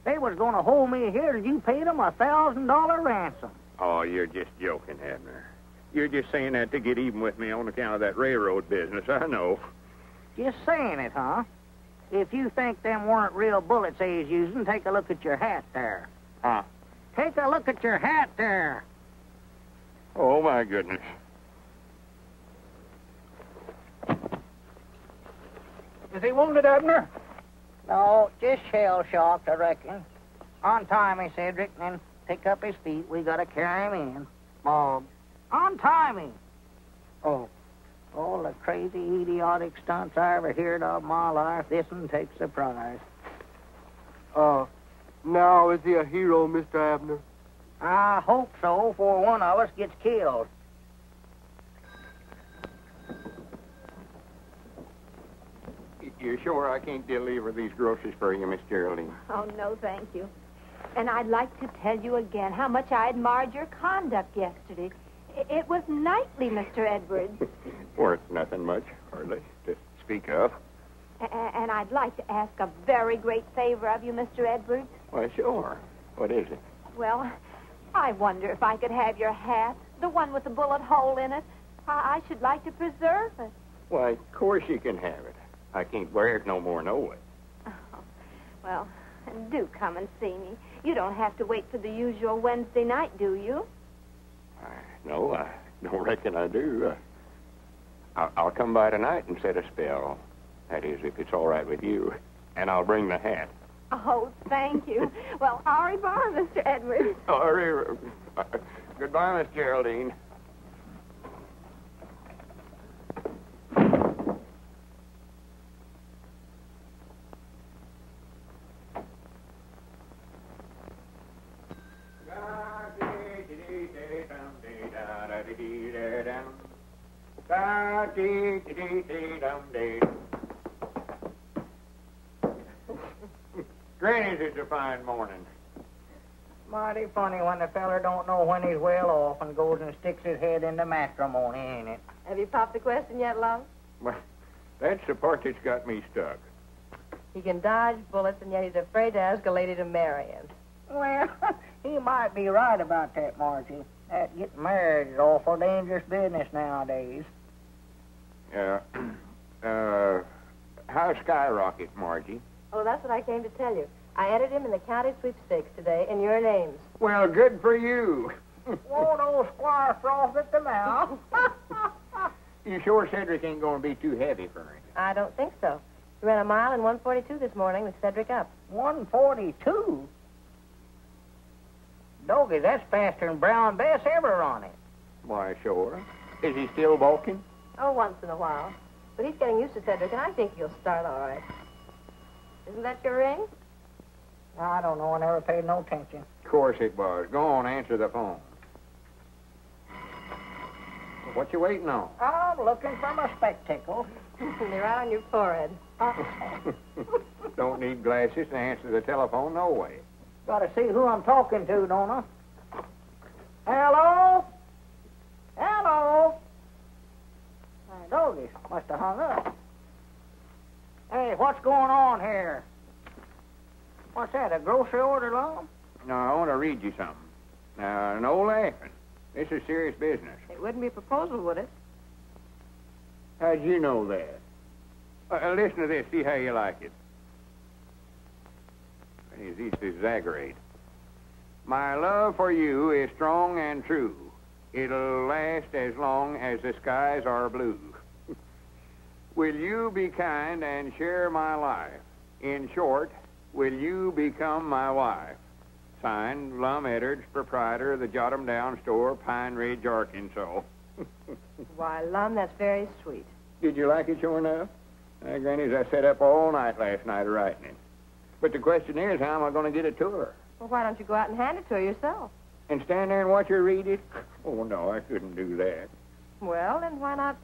C: They was going to hold me here till you paid them $1,000 ransom.
B: Oh, you're just joking, Abner. You're just saying that to get even with me on account of that railroad business, I know.
C: Just saying it, huh? If you think them weren't real bullets they was using, take a look at your hat there.
B: Huh?
C: Take a look at your hat there.
B: Oh, my goodness.
E: Is he wounded, Abner?
C: No, just shell-shocked, I reckon. Untie me, Cedric, and then pick up his feet. We gotta carry him in. Mom. Untie me. Oh. All the crazy, idiotic stunts I ever heard of in my life, this one takes the prize.
D: Now is he a hero, Mr. Abner?
C: I hope so, before one of us gets killed.
B: You're sure I can't deliver these groceries for you, Miss Geraldine?
A: Oh, no, thank you. And I'd like to tell you again how much I admired your conduct yesterday. It was knightly, Mr. Edwards.
B: Worth nothing much, hardly, to speak of.
A: And I'd like to ask a very great favor of you, Mr. Edwards.
B: Why, sure. What is it?
A: Well, I wonder if I could have your hat, the one with the bullet hole in it. I should like to preserve it.
B: Why, of course you can have it. I can't wear it no more, no way.
A: Oh, well, do come and see me. You don't have to wait for the usual Wednesday night, do you?
B: No, I don't reckon I do. I'll come by tonight and set a spell. That is, if it's all right with you. And I'll bring the hat.
A: Oh, thank you. Well, au revoir, Mr. Edwards.
B: Goodbye, Miss Geraldine. Granny's, it's a fine morning.
C: Mighty funny when the feller don't know when he's well off and goes and sticks his head into matrimony, ain't it?
I: Have you popped the question yet, love?
B: Well, that's the part that's got me stuck.
I: He can dodge bullets, and yet he's afraid to ask a lady to marry him.
C: Well, he might be right about that, Margie. That getting married is awful dangerous business nowadays.
B: How's Skyrocket, Margie?
I: Oh, that's what I came to tell you. I entered him in the county sweepstakes today in your names.
B: Well, good for you.
C: Won't old Squire froth at the mouth?
B: You sure Cedric ain't going to be too heavy for him?
I: I don't think so. He ran a mile in 1:42 this morning with Cedric up.
C: 1:42? Doggy, that's faster than Brown Bess ever run it.
B: Why, sure. Is he still balking?
I: Oh, once in a while. But he's getting used to Cedric, and I think he'll start all right. Isn't that your ring?
C: I don't know. I never paid no attention.
B: Of course it was. Go on, answer the phone. What you waiting on?
C: I'm looking for my spectacles.
I: They're right on your forehead.
B: Don't need glasses to answer the telephone, no way.
C: Gotta see who I'm talking to, don't I? Hello? Hello? My doggy must have hung up. Hey, what's going on here? What's that, a grocery order, Lum?
B: No, I want to read you something. Now, no laughing. This is serious business.
I: It wouldn't be a proposal, would it?
B: How'd you know that? Listen to this, see how you like it. He's easy to exaggerate. My love for you is strong and true. It'll last as long as the skies are blue. Will you be kind and share my life? In short, will you become my wife? Signed, Lum Edwards, proprietor of the Jot 'em Down store, Pine Ridge, Arkansas.
I: Why, Lum, that's very sweet.
B: Did you like it sure enough? Granny's, I sat up all night last night writing it. But the question is, how am I going to get it to her?
I: Well, why don't you go out and hand it to her yourself?
B: And stand there and watch her read it? Oh, no, I couldn't do that.
I: Well, then why not,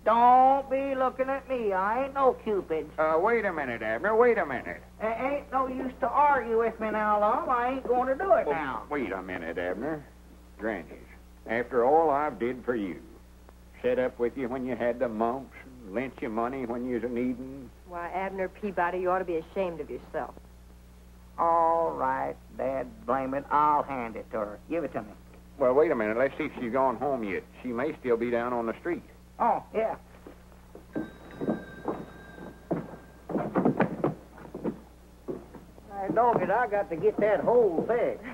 C: Don't be looking at me. I ain't no Cupid.
B: Wait a minute, Abner, wait a minute.
C: Ain't no use to argue with me now, Lum. I ain't going to do it now.
B: Wait a minute, Abner. Granny's, after all I've did for you, set up with you when you had the mumps, and lent you money when you was a-needing.
I: Why, Abner Peabody, you ought to be ashamed of yourself.
C: All right, Dad, blame it. I'll hand it to her. Give it to me.
B: Well, wait a minute. Let's see if she's gone home yet. She may still be down on the street.
C: Oh, yeah. Hey, dog it, I got to get that hole fixed.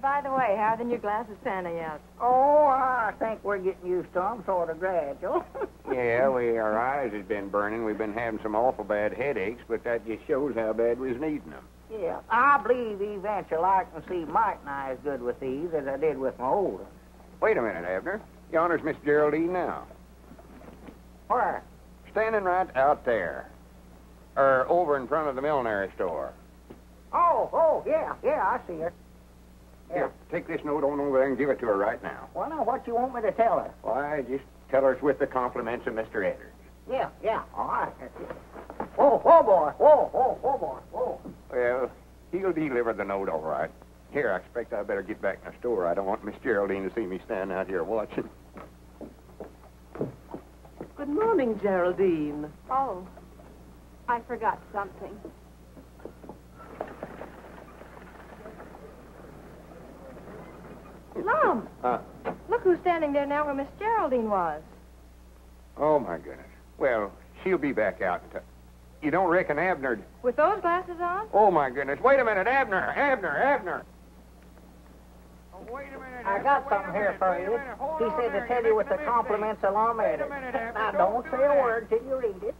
I: By the way, how are the new glasses panning out?
C: Oh, I think we're getting used to them, sort of gradual.
B: Yeah, our eyes has been burning. We've been having some awful bad headaches, but that just shows how bad we was needing them.
C: Yeah, I believe eventually I can see Mike and I as good with these as I did with my old ones.
B: Wait a minute, Abner. Yonder's Miss Geraldine now.
C: Where?
B: Standing right out there. Or over in front of the millinery store.
C: Oh, yeah, I see her.
B: Here, take this note on over there and give it to her right now.
C: Well, now, what you want me to tell her?
B: Why, just tell her it's with the compliments of Mr. Edwards.
C: Yeah, all right. Whoa, boy. Whoa.
B: Well, he'll deliver the note all right. Here, I expect I better get back in the store. I don't want Miss Geraldine to see me standing out here watching.
H: Good morning, Geraldine.
A: Oh, I forgot something.
I: Lum! Look who's standing there now where Miss Geraldine was.
B: Oh, my goodness. Well, she'll be back out in time. You don't reckon Abner...
I: With those glasses on?
B: Oh, my goodness. Wait a minute, Abner. Oh, wait a minute.
C: I got something here for you. He said to tell you with the compliments of Lum Edwards. Now, don't say a word till you read it.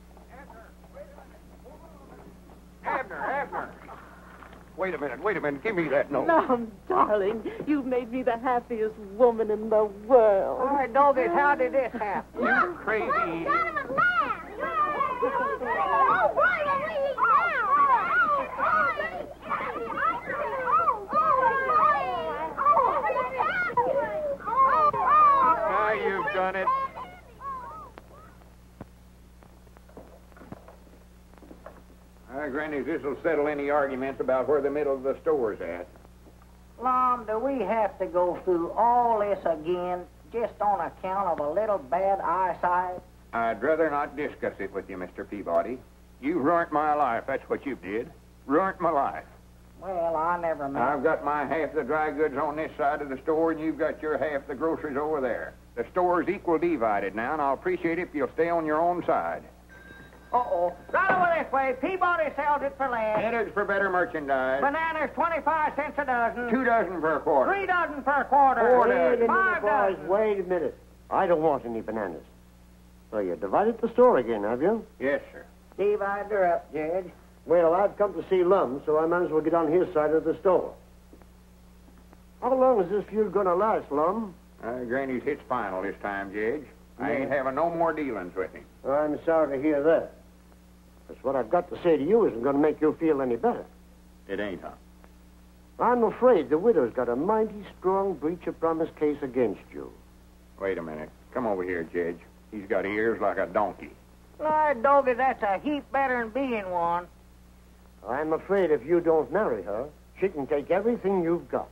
B: Abner. Wait a minute. Give me that note.
H: Lum, darling, you've made me the happiest woman in the world.
C: All right, doggies, how did this happen?
B: You crazy... Now you've done it. Granny, this'll settle any arguments about where the middle of the store's at.
C: Lum, do we have to go through all this again just on account of a little bad eyesight?
B: I'd rather not discuss it with you, Mr. Peabody. You ruined my life, that's what you did. Ruined my life.
C: Well, I never meant...
B: I've got my half the dry goods on this side of the store, and you've got your half the groceries over there. The store's equal divided now, and I'll appreciate it if you'll stay on your own side.
C: Uh-oh. Right over this way. Peabody sells it for less.
B: Headers for better merchandise.
C: Bananas, 25 cents a dozen.
B: 2 dozen per quarter.
C: 3 dozen per quarter.
B: 4
G: Wait a
B: dozen.
C: 5
G: minute, boys.
C: dozen.
G: Wait a minute. I don't want any bananas. So you divided the store again, have you?
B: Yes, sir.
C: Divide her up, Judge.
G: Well, I've come to see Lum, so I might as well get on his side of the store. How long is this feud going to last, Lum?
B: Granny's hit's final this time, Judge. I ain't having no more dealings with him.
G: I'm sorry to hear that. Because what I've got to say to you isn't going to make you feel any better.
B: It ain't, huh?
G: I'm afraid the widow's got a mighty strong breach of promise case against you.
B: Wait a minute. Come over here, Judge. He's got ears like a donkey.
C: Lord, doggy, that's a heap better than being one.
G: I'm afraid if you don't marry her, she can take everything you've got.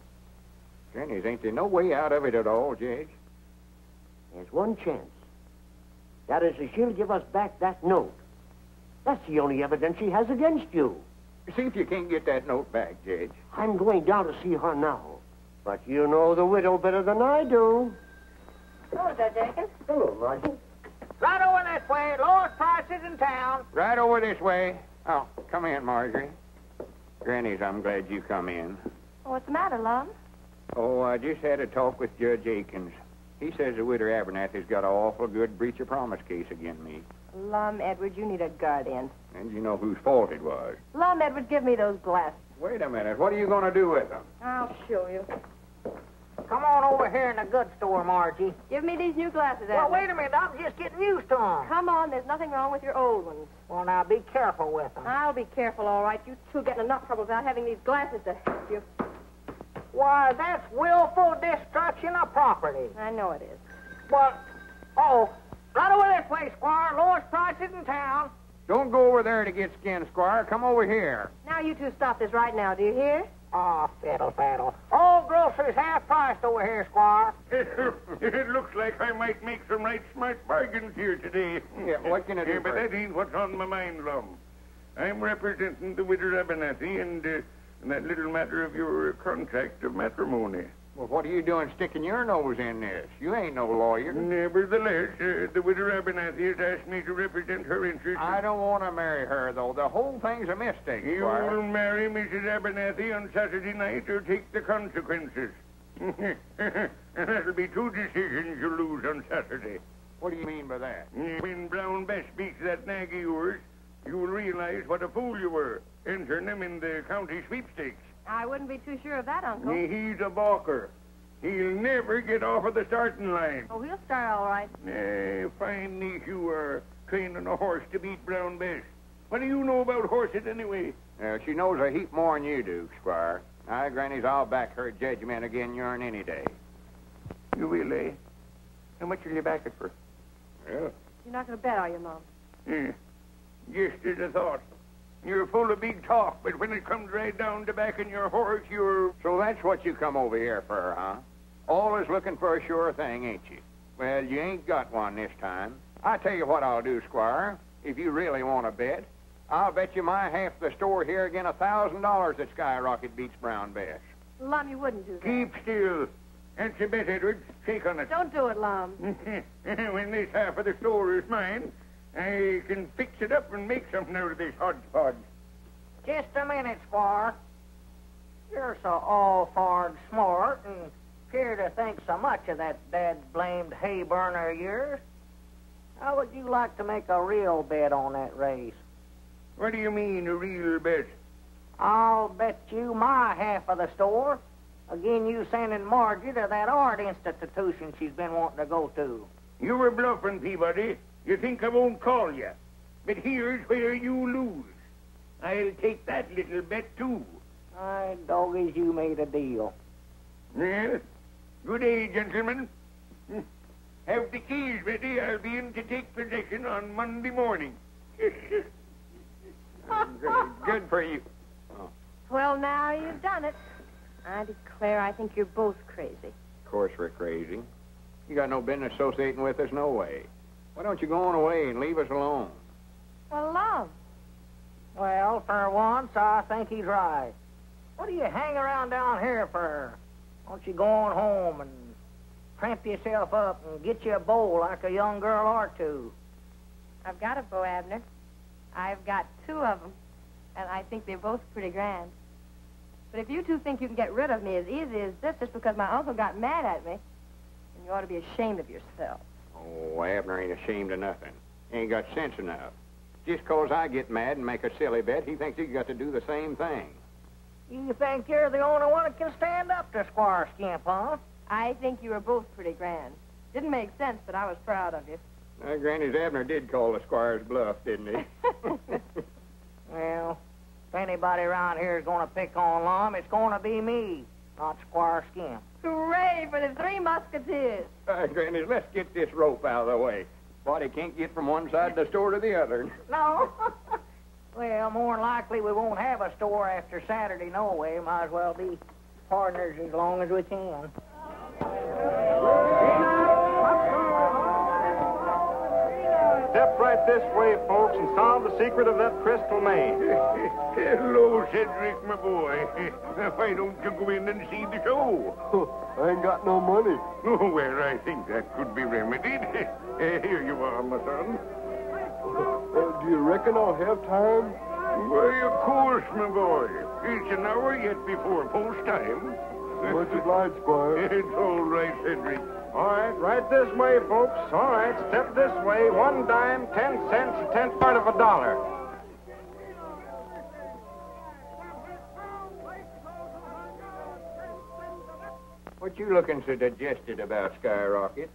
B: Granny's, ain't there no way out of it at all, Judge?
G: There's one chance. That is, if she'll give us back that note. That's the only evidence she has against you.
B: See if you can't get that note back, Judge.
G: I'm going down to see her now. But you know the widow better than I do.
I: Hello, Judge Aiken.
G: Hello, Margie.
C: Right over this way. Lowest prices in town.
B: Right over this way. Oh, come in, Marjorie. Granny's, I'm glad you come in.
I: What's the matter, Lum?
B: Oh, I just had a talk with Judge Aikens. He says the widow Abernathy's got an awful good breach of promise case against me.
I: Lum, Edward, you need a guardian.
B: And you know whose fault it was.
I: Lum, Edward, give me those glasses.
B: Wait a minute. What are you going to do with them?
I: I'll show you.
C: Come on over here in the goods store, Margie.
I: Give me these new glasses, Edward.
C: Well, wait a minute. I'm just getting used to them.
I: Come on, there's nothing wrong with your old ones.
C: Well, now, be careful with them.
I: I'll be careful, all right. You two get in enough trouble without having these glasses to help you.
C: Why, that's willful destruction of property.
I: I know it is.
C: Well, right over this way, Squire. Lowest prices in town.
B: Don't go over there to get skinned, Squire. Come over here.
I: Now you two stop this right now, do you hear?
C: Ah, fiddle faddle. All groceries half priced over here, Squire.
J: It looks like I might make some right smart bargains here today.
B: Yeah, what can I do
J: But
B: for you?
J: that ain't what's on my mind, Lum. I'm representing the widow Abernathy and that little matter of your contract of matrimony.
B: Well, what are you doing sticking your nose in this? You ain't no lawyer.
J: Nevertheless, the widow Abernathy has asked me to represent her interests.
B: I don't want to marry her, though. The whole thing's a mistake,
J: You
B: Squire.
J: will marry Mrs. Abernathy on Saturday night or take the consequences. That'll be two decisions you lose on Saturday.
B: What do you mean by that?
J: When Brown Bess beats that nag of yours, you'll realize what a fool you were, entering him in the county sweepstakes.
I: I wouldn't be too sure of that, Uncle.
J: He's a balker. He'll never get off of the starting line.
I: Oh, he'll start all right.
J: Fine niece you are, training a horse to beat Brown Bess. What do you know about horses anyway?
B: She knows a heap more than you do, Squire. Grannies, I'll back her judgment again yourn any day.
J: You will, eh? How much will you back it for?
B: Well,
I: You're not going to bet, are you, Mom?
J: Just as I thought. You're full of big talk, but when it comes right down to backing your horse, you're...
B: so that's what you come over here for, huh? Always looking for a sure thing, ain't you? Well, you ain't got one this time. I tell you what I'll do, Squire. If you really want to bet, I'll bet you my half the store here again $1,000 that Skyrocket beats Brown Bess.
I: Lum, you wouldn't do that.
J: Keep still. That's a bet, Edwards. Shake on it.
I: Don't do it, Lum.
J: When this half of the store is mine, I can fix it up and make something out of this hodgepodge.
C: Just a minute, Squire. You're so all-farred smart and appear to think so much of that dad-blamed hay burner of yours. How would you like to make a real bet on that race?
J: What do you mean, a real bet?
C: I'll bet you my half of the store again you sending Margie to that art institution she's been wanting to go to.
J: You were bluffing, Peabody. You think I won't call you. But here's where you lose. I'll take that little bet, too.
C: My doggies, you made a deal.
J: Well, good day, gentlemen. Have the keys ready. I'll be in to take possession on Monday morning.
B: Good for you.
I: Well, now you've done it. I declare I think you're both crazy.
B: Of course we're crazy. You got no business associating with us, no way. Why don't you go on away and leave us alone?
I: Well, Lum.
C: Well, for once, I think he's right. What do you hang around down here for? Why don't you go on home and cramp yourself up and get you a bow like a young girl or two?
I: I've got a bow, Abner. I've got two of them, and I think they're both pretty grand. But if you two think you can get rid of me as easy as this just because my uncle got mad at me, then you ought to be ashamed of yourself.
B: Oh, Abner ain't ashamed of nothing. He ain't got sense enough. Just 'cause I get mad and make a silly bet, he thinks he's got to do the same thing.
C: You think you're the only one that can stand up to Squire Skimp, huh?
I: I think you were both pretty grand. Didn't make sense, but I was proud of you.
B: Granny's Abner did call the squire's bluff, didn't he?
C: Well, if anybody around here is going to pick on Lum, it's going to be me, not Squire Skimp.
I: Hooray for the Three Musketeers.
B: Granny, let's get this rope out of the way. Body can't get from one side of the store to the other.
C: No. Well, more than likely we won't have a store after Saturday, no way. Might as well be partners as long as we can.
E: Step right this way, folks, and solve the secret of that crystal maze.
J: Hello, Cedric, my boy. Why don't you go in and see the show?
D: I ain't got no money.
J: Oh, well, I think that could be remedied. Here you are, my son.
D: Do you reckon I'll have time?
J: Why, of course, my boy. It's an hour yet before post time.
D: Much obliged, Squire.
J: It's all right, Cedric.
E: All right, right this way, folks. All right, step this way. 1 dime, 10 cents, a tenth part of a dollar.
B: What you looking so digested about, Skyrocket?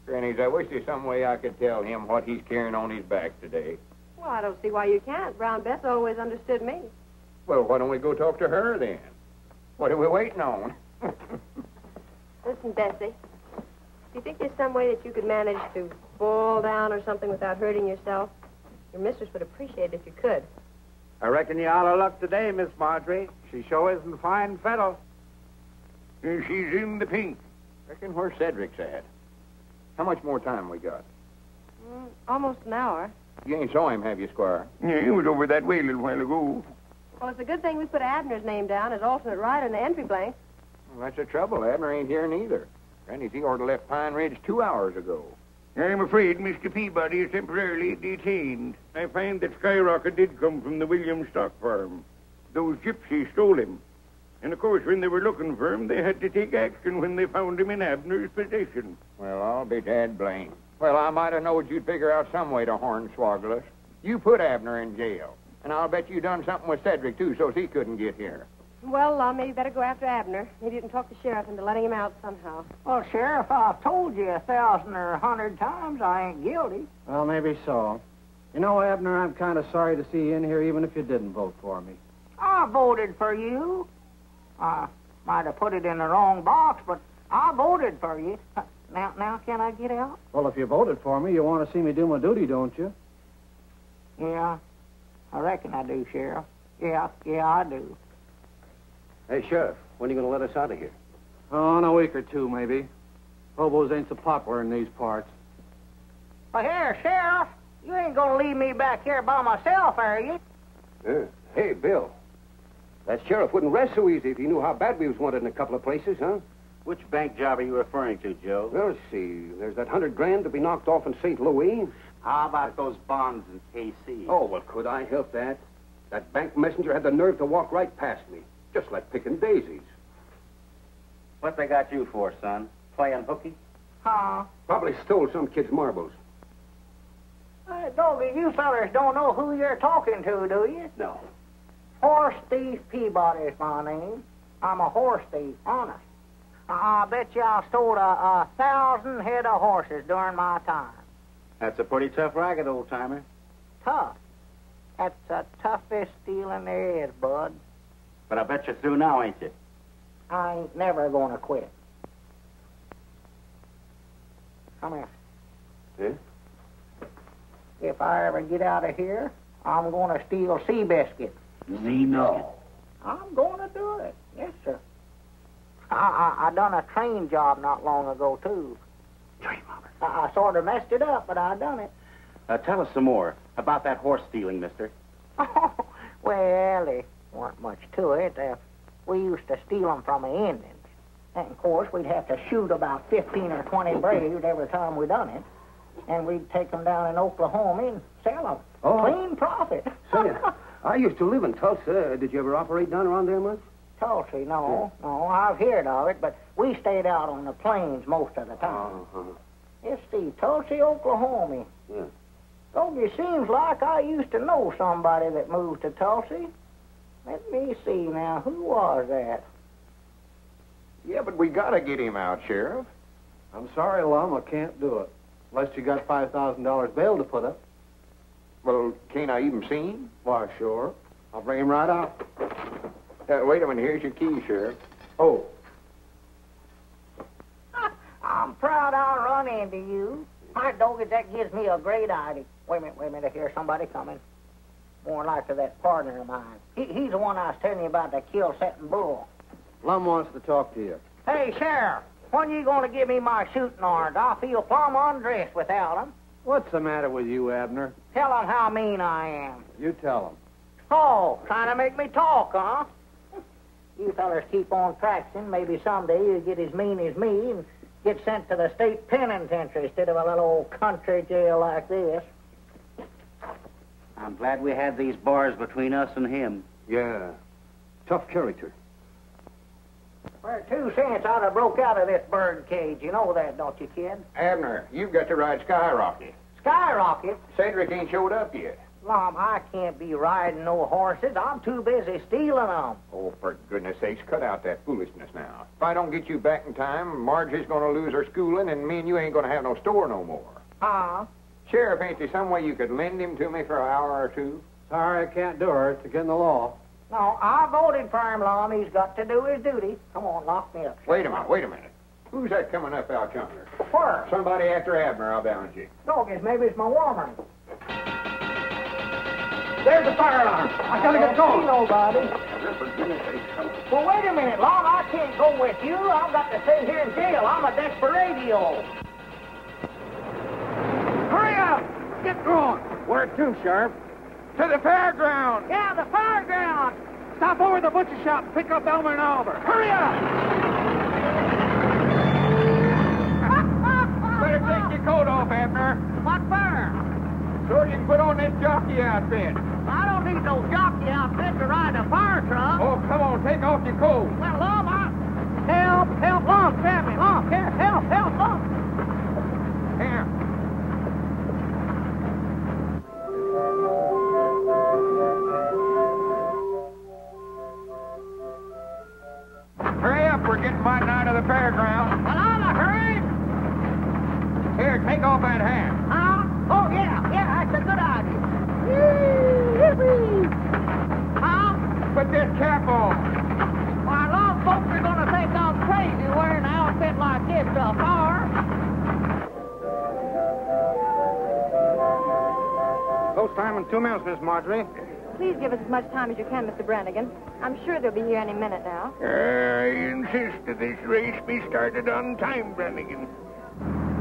B: Grannies, I wish there's some way I could tell him what he's carrying on his back today.
I: Well, I don't see why you can't. Brown Bess always understood me.
B: Well, why don't we go talk to her then? What are we waiting on?
I: Listen, Bessie. Do you think there's some way that you could manage to fall down or something without hurting yourself? Your mistress would appreciate it if you could.
E: I reckon you're out of luck today, Miss Marjorie. She sure isn't a fine fellow.
J: She's in the pink.
B: Reckon where Cedric's at. How much more time we got?
I: Almost an hour.
B: You ain't saw him, have you, Squire?
J: Yeah, he was over that way a little while ago.
I: Well, it's a good thing we put Abner's name down as alternate rider in the entry blank.
B: Well, that's the trouble. Abner ain't here neither. Granny's he ought to left Pine Ridge 2 hours ago.
J: I'm afraid Mr. Peabody is temporarily detained. I find that Skyrocket did come from the Williams stock farm. Those gypsies stole him. And, of course, when they were looking for him, they had to take action when they found him in Abner's possession.
B: Well, I'll be dad blamed. Well, I might have knowed you'd figure out some way to hornswoggle us. You put Abner in jail. And I'll bet you done something with Cedric, too, so he couldn't get here.
I: Well, maybe better go after Abner. Maybe you can talk the sheriff into letting him out somehow.
C: Well, Sheriff, I've told you 1,000 or 100 times I ain't guilty.
E: Well, maybe so. You know, Abner, I'm kind of sorry to see you in here, even if you didn't vote for me.
C: I voted for you. I might have put it in the wrong box, but I voted for you. Now, can I get out?
E: Well, if you voted for me, you want to see me do my duty, don't you?
C: Yeah, I reckon I do, Sheriff. Yeah, I do.
K: Hey, Sheriff, when are you going to let us out of here?
E: Oh, in a week or two, maybe. Hobos ain't so popular in these parts.
C: Well, here, Sheriff, you ain't gonna leave me back here by myself, are you?
K: Hey, Bill. That sheriff wouldn't rest so easy if he knew how bad we was wanted in a couple of places, huh?
G: Which bank job are you referring to, Joe?
K: Well, let's see. There's that $100,000 to be knocked off in St. Louis.
G: How about those bonds in KC?
K: Oh, well, could I help that? That bank messenger had the nerve to walk right past me, just like picking daisies.
G: What they got you for, son? Playing hooky?
C: Huh?
K: Probably stole some kid's marbles.
C: Doggy, you fellers don't know who you're talking to, do you?
K: No.
C: Horse Thief Peabody's my name. I'm a horse thief, honest. I bet you I stole 1,000 head of horses during my time.
G: That's a pretty tough racket, old-timer.
C: Tough? That's the toughest stealing there is, bud.
G: But I bet you're through now, ain't you?
C: I ain't never gonna quit. Come here.
K: Yeah?
C: If I ever get out of here, I'm gonna steal sea biscuit.
G: No.
C: I'm gonna do it. Yes, sir. I done a train job not long ago, too.
G: Train robber.
C: I sort of messed it up, but I done it.
G: Tell us some more about that horse stealing, mister.
C: Well, there weren't much to it. We used to steal them from the Indians. And, of course, we'd have to shoot about 15 or 20 braves every time we done it. And we'd take them down in Oklahoma and sell them.
K: Oh.
C: Clean profit.
K: Say, I used to live in Tulsa. Did you ever operate down around there much?
C: Tulsa, no. I've heard of it, but we stayed out on the plains most of the time.
K: Uh-huh.
C: Let's see, Tulsa, Oklahoma.
K: Yeah.
C: It seems like I used to know somebody that moved to Tulsa. Let me see now. Who was that?
B: Yeah, but we gotta get him out, Sheriff.
E: I'm sorry, Lum, I can't do it. Unless you got $5,000 bail to put up.
B: Well, can't I even see him?
E: Why, sure. I'll bring him right out.
B: Wait a minute. Here's your key, Sheriff.
E: Oh.
C: I'm proud I'll run into you. My doggy, that gives me a great idea. Wait a minute. I hear somebody coming. More likely that partner of mine. He's the one I was telling you about that kill-setting bull.
E: Lum wants to talk to you.
C: Hey, Sheriff, when you going to give me my shooting orders? I feel plumb undressed without them.
E: What's the matter with you, Abner?
C: Tell them how mean I am.
E: You tell him.
C: Oh, trying to make me talk, huh? You fellas keep on practicing. Maybe someday you'll get as mean as me and get sent to the state penitentiary instead of a little old country jail like this.
G: I'm glad we had these bars between us and him.
K: Yeah. Tough character.
C: For 2 cents, I'd have broke out of this bird cage. You know that, don't you, kid?
B: Abner, you've got to ride Skyrocket.
C: Skyrocket?
B: Cedric ain't showed up yet.
C: Mom, I can't be riding no horses. I'm too busy stealing them.
B: Oh, for goodness sakes, cut out that foolishness now. If I don't get you back in time, Margie's going to lose her schooling, and me and you ain't going to have no store no more.
C: Huh?
B: Sheriff, ain't there some way you could lend him to me for an hour or two?
E: Sorry, I can't do her. It's against the law.
C: No, I voted for him, Lom. He's got to do his duty. Come on, lock me up.
B: Wait a minute. Who's that coming up out yonder?
C: Where?
B: Somebody after Abner, I'll balance you.
C: Doggies, maybe it's my woman.
K: There's the fire alarm. I gotta get going.
C: See nobody.
K: for goodness sake, come on.
C: Well, wait a minute, Lon. I can't go with you. I've got to stay here in jail. I'm a desperado.
J: Hurry up! Get going!
E: Where to, Sheriff?
J: To the fairground!
C: Yeah, the fairground.
E: Stop over at the butcher shop and pick up Elmer and Oliver.
J: Hurry up! Better take your coat off, Abner.
C: What for?
J: So you can put on this jockey outfit.
C: I don't need no jockey outfit to ride a fire truck.
J: Oh, come on, take off your coat.
C: Well, Lon, help, Lon, grab me, Lon, here, help, Lon.
J: Here. Hurry up, we're getting mighty nigh to the fairground.
C: Well, I'm a hurry.
J: Here, take off that hat.
C: Huh? Oh, yeah, that's a good idea. Huh?
J: Put this cap on.
C: Why, a lot of folks are going to think I'm crazy wearing an outfit like this to a fire.
E: Post time in 2 minutes, Miss Marjorie.
I: Please give us as much time as you can, Mr. Brannigan. I'm sure they'll be here any minute now.
J: I insist that this race be started on time, Brannigan.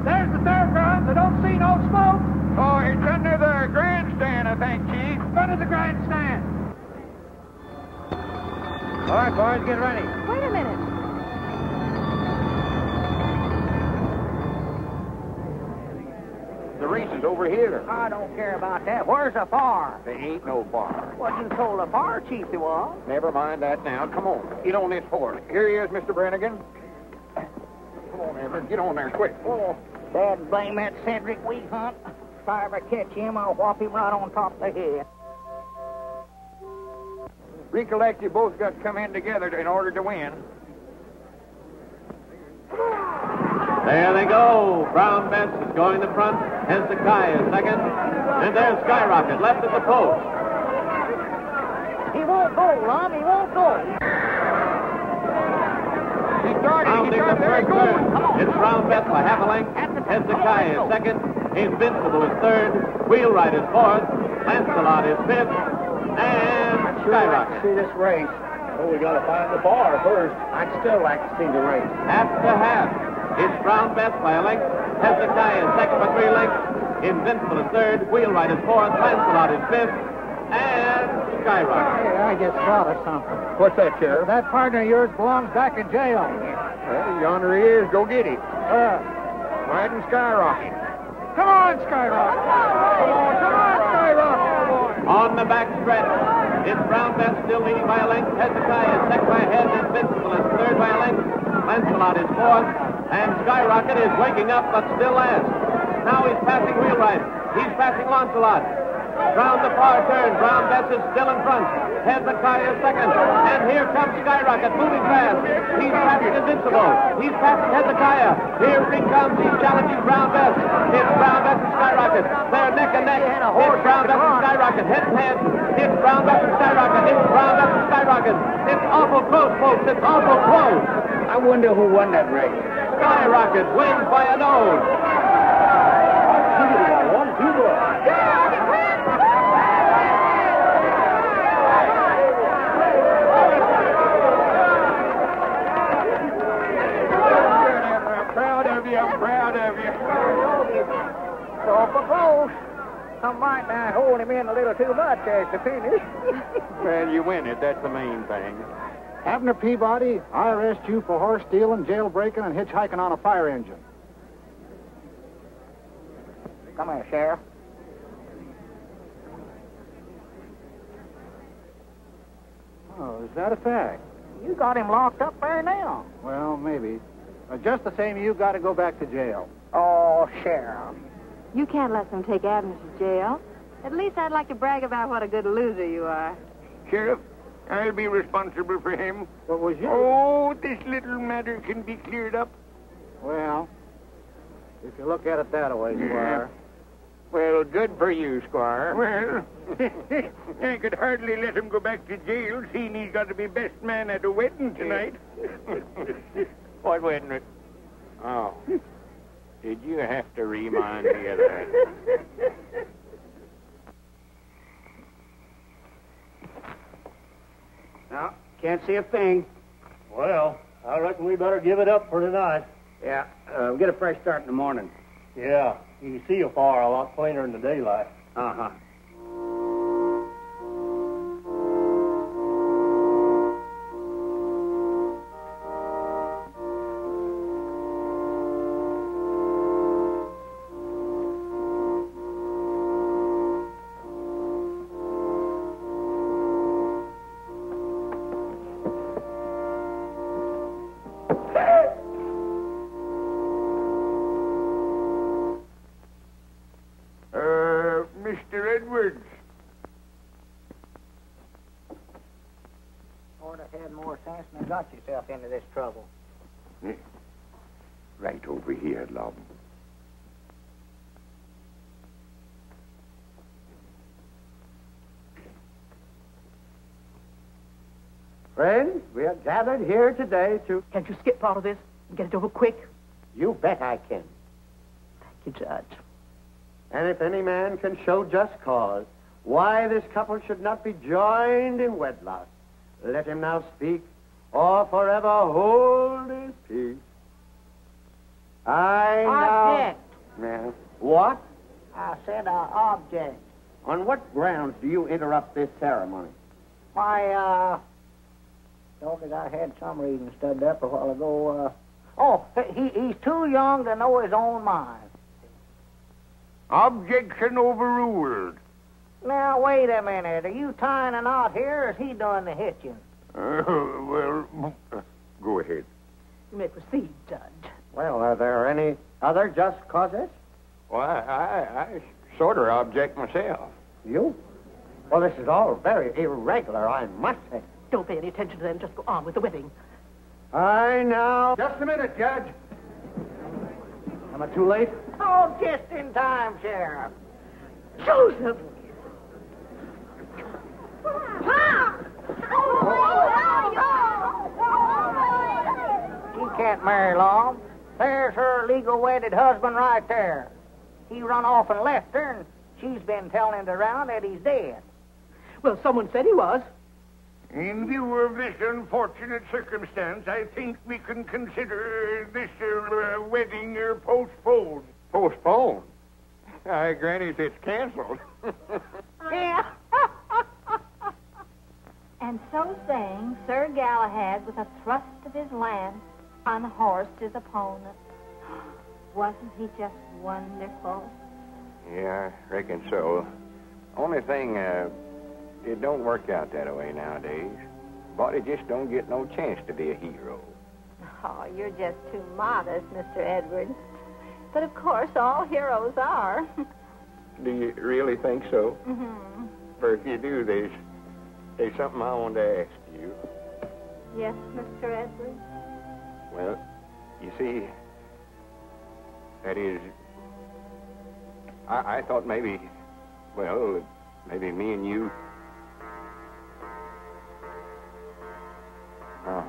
E: There's the fairgrounds. I don't see no smoke.
J: Oh, it's under the grandstand, I think, Chief.
E: Under the grandstand. All right, boys, get ready.
I: Wait a minute.
B: The race is over here.
C: I don't care about that. Where's the fire?
B: There ain't no bar.
C: Well, you told the fire chief there was.
B: Never mind that now. Come on. Get on this horse. Here he is, Mr. Brannigan. Come on, Everett. Get on there quick.
C: Oh, Dad, blame that Cedric Wheat Hunt. If I ever catch him, I'll whop him right on top of the head.
B: Recollect, you both got to come in together in order to win.
L: There they go. Brown Bess is going to front. Hezekiah is second. And there's Skyrocket left at the post.
C: He won't go, Lum. He won't go.
L: Rounding the first turn. It's Brown Bess by half a length. Hezekiah is second. Invincible is third. Wheelwright is fourth. Lancelot is fifth. And Skyrocket.
K: See this race. Oh, we got to find the bar first. I'd still like to see the race.
L: Half to half. It's Brown Bess by a length. Hezekiah is second by 3 lengths. Invincible is third. Wheelwright is fourth. Lancelot is fifth. And Skyrocket.
C: Hey, I just thought of something.
B: What's that, Sheriff?
C: That partner of yours belongs back in jail.
B: Well, yonder he is. Go get him. Riding Skyrocket.
E: Come on, Skyrocket. Come on, Skyrocket.
L: On the back stretch, it's Brown Bess still leading by a length. Hezekiah is second by a head. Invincible is third by a length. Lancelot is fourth. And Skyrocket is waking up, but still last. Now he's passing Wheelwright. He's passing Lancelot. Round the far turn, Brown Bess is still in front. Hezekiah is second. And here comes Skyrocket, moving fast. He's passing Invincible. He's passing Hezekiah. Here he comes. He's challenging Brown Bess. It's Brown Bess and Skyrocket. They're neck and neck. It's Brown Bess and Skyrocket. Head and head. It's Brown Bess and Skyrocket. It's Brown Bess and Skyrocket. It's awful close, folks. It's awful close.
K: I wonder who won that race.
L: Skyrocket wins by a nose.
J: I'm proud of you.
C: So for close. Some might not hold him in a little too much as to finish.
B: Well, you win it. That's the main thing.
M: Abner Peabody, I arrest you for horse stealing, jailbreaking, and hitchhiking on a fire engine.
C: Come here, Sheriff.
M: Oh, is that a fact?
C: You got him locked up there now.
M: Well, maybe. Just the same, you got to go back to jail.
C: Oh, Sheriff.
I: You can't let them take Abner to jail. At least I'd like to brag about what a good loser you are.
J: Sheriff, I'll be responsible for him.
M: What was you?
J: Oh, this little matter can be cleared up.
M: Well, if you look at it that way, Squire.
B: Well, good for you, Squire.
J: Well, I could hardly let him go back to jail, seeing he's got to be best man at a wedding tonight.
B: What wedding? Oh. Did you have to remind me of that?
K: Now,
G: can't see a thing.
E: Well, I reckon we better give it up for tonight.
G: Yeah, we'll get a fresh start in the morning.
E: Yeah, you can see afar a lot plainer in the daylight.
G: Uh-huh.
J: Mr. Edwards.
C: Ought to had more sense than got yourself into this trouble.
J: Right over here, Lum.
G: Friends, we are gathered here today to...
H: Can't you skip part of this and get it over quick?
G: You bet I can.
H: Thank you, Judge.
G: And if any man can show just cause why this couple should not be joined in wedlock, let him now speak or forever hold his peace.
C: Object.
G: Yeah. What?
C: I said object.
G: On what grounds do you interrupt this ceremony?
C: Why, dog, I had some reading studied up a while ago. He's too young to know his own mind.
J: Objection overruled.
C: Now, wait a minute. Are you tying a knot here, or is he doing the hitching?
J: Go ahead.
H: You may proceed, Judge.
G: Well, are there any other just causes?
B: Well, I sort of object myself.
G: You? Well, this is all very irregular, I must say.
H: Don't pay any attention to them. Just go on with the wedding.
G: I now...
M: Just a minute, Judge.
G: Am I too late?
C: Oh, just in time, Sheriff.
H: Joseph!
C: She can't marry long. There's her legal wedded husband right there. He run off and left her, and she's been telling it around that he's dead.
H: Well, someone said he was.
J: In view of this unfortunate circumstance, I think we can consider this wedding postponed.
B: Postponed? Granny, it's canceled.
A: Yeah. And so saying, Sir Galahad, with a thrust of his lance, unhorsed his opponent. Wasn't he just wonderful?
B: Yeah, I reckon so. Only thing, it don't work out that way nowadays. Body just don't get no chance to be a hero.
A: Oh, you're just too modest, Mr. Edwards. But of course, all heroes are.
B: Do you really think so?
A: Mm-hmm.
B: For if you do, there's something I want to ask you.
A: Yes, Mr. Edwards?
B: Well, you see, that is, I thought maybe me and you... Oh.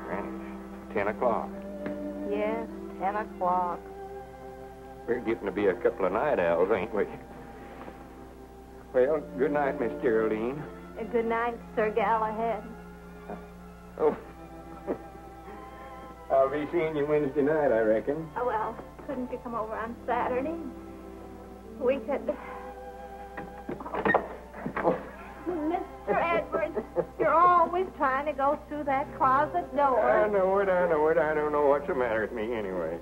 B: Granny, 10 o'clock.
A: Yes, 10 o'clock.
B: We're getting to be a couple of night owls, ain't we? Well, good night, Miss Geraldine.
A: Good night, Sir Galahad.
B: Oh. I'll be seeing you Wednesday night, I reckon.
A: Oh, well, couldn't you come over on Saturday? We could...
B: Oh.
A: Mr. Edwards, you're always trying to go through that closet door.
B: I know it. I don't know what's the matter with me anyway.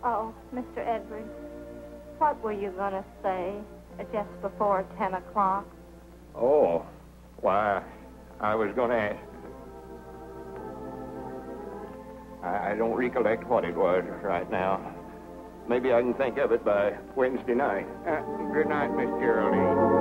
A: Oh, Mr. Edwards, what were you going to say just before 10 o'clock?
B: Oh, why, I was going to ask... I don't recollect what it was right now. Maybe I can think of it by Wednesday night. Good night, Miss Geraldine.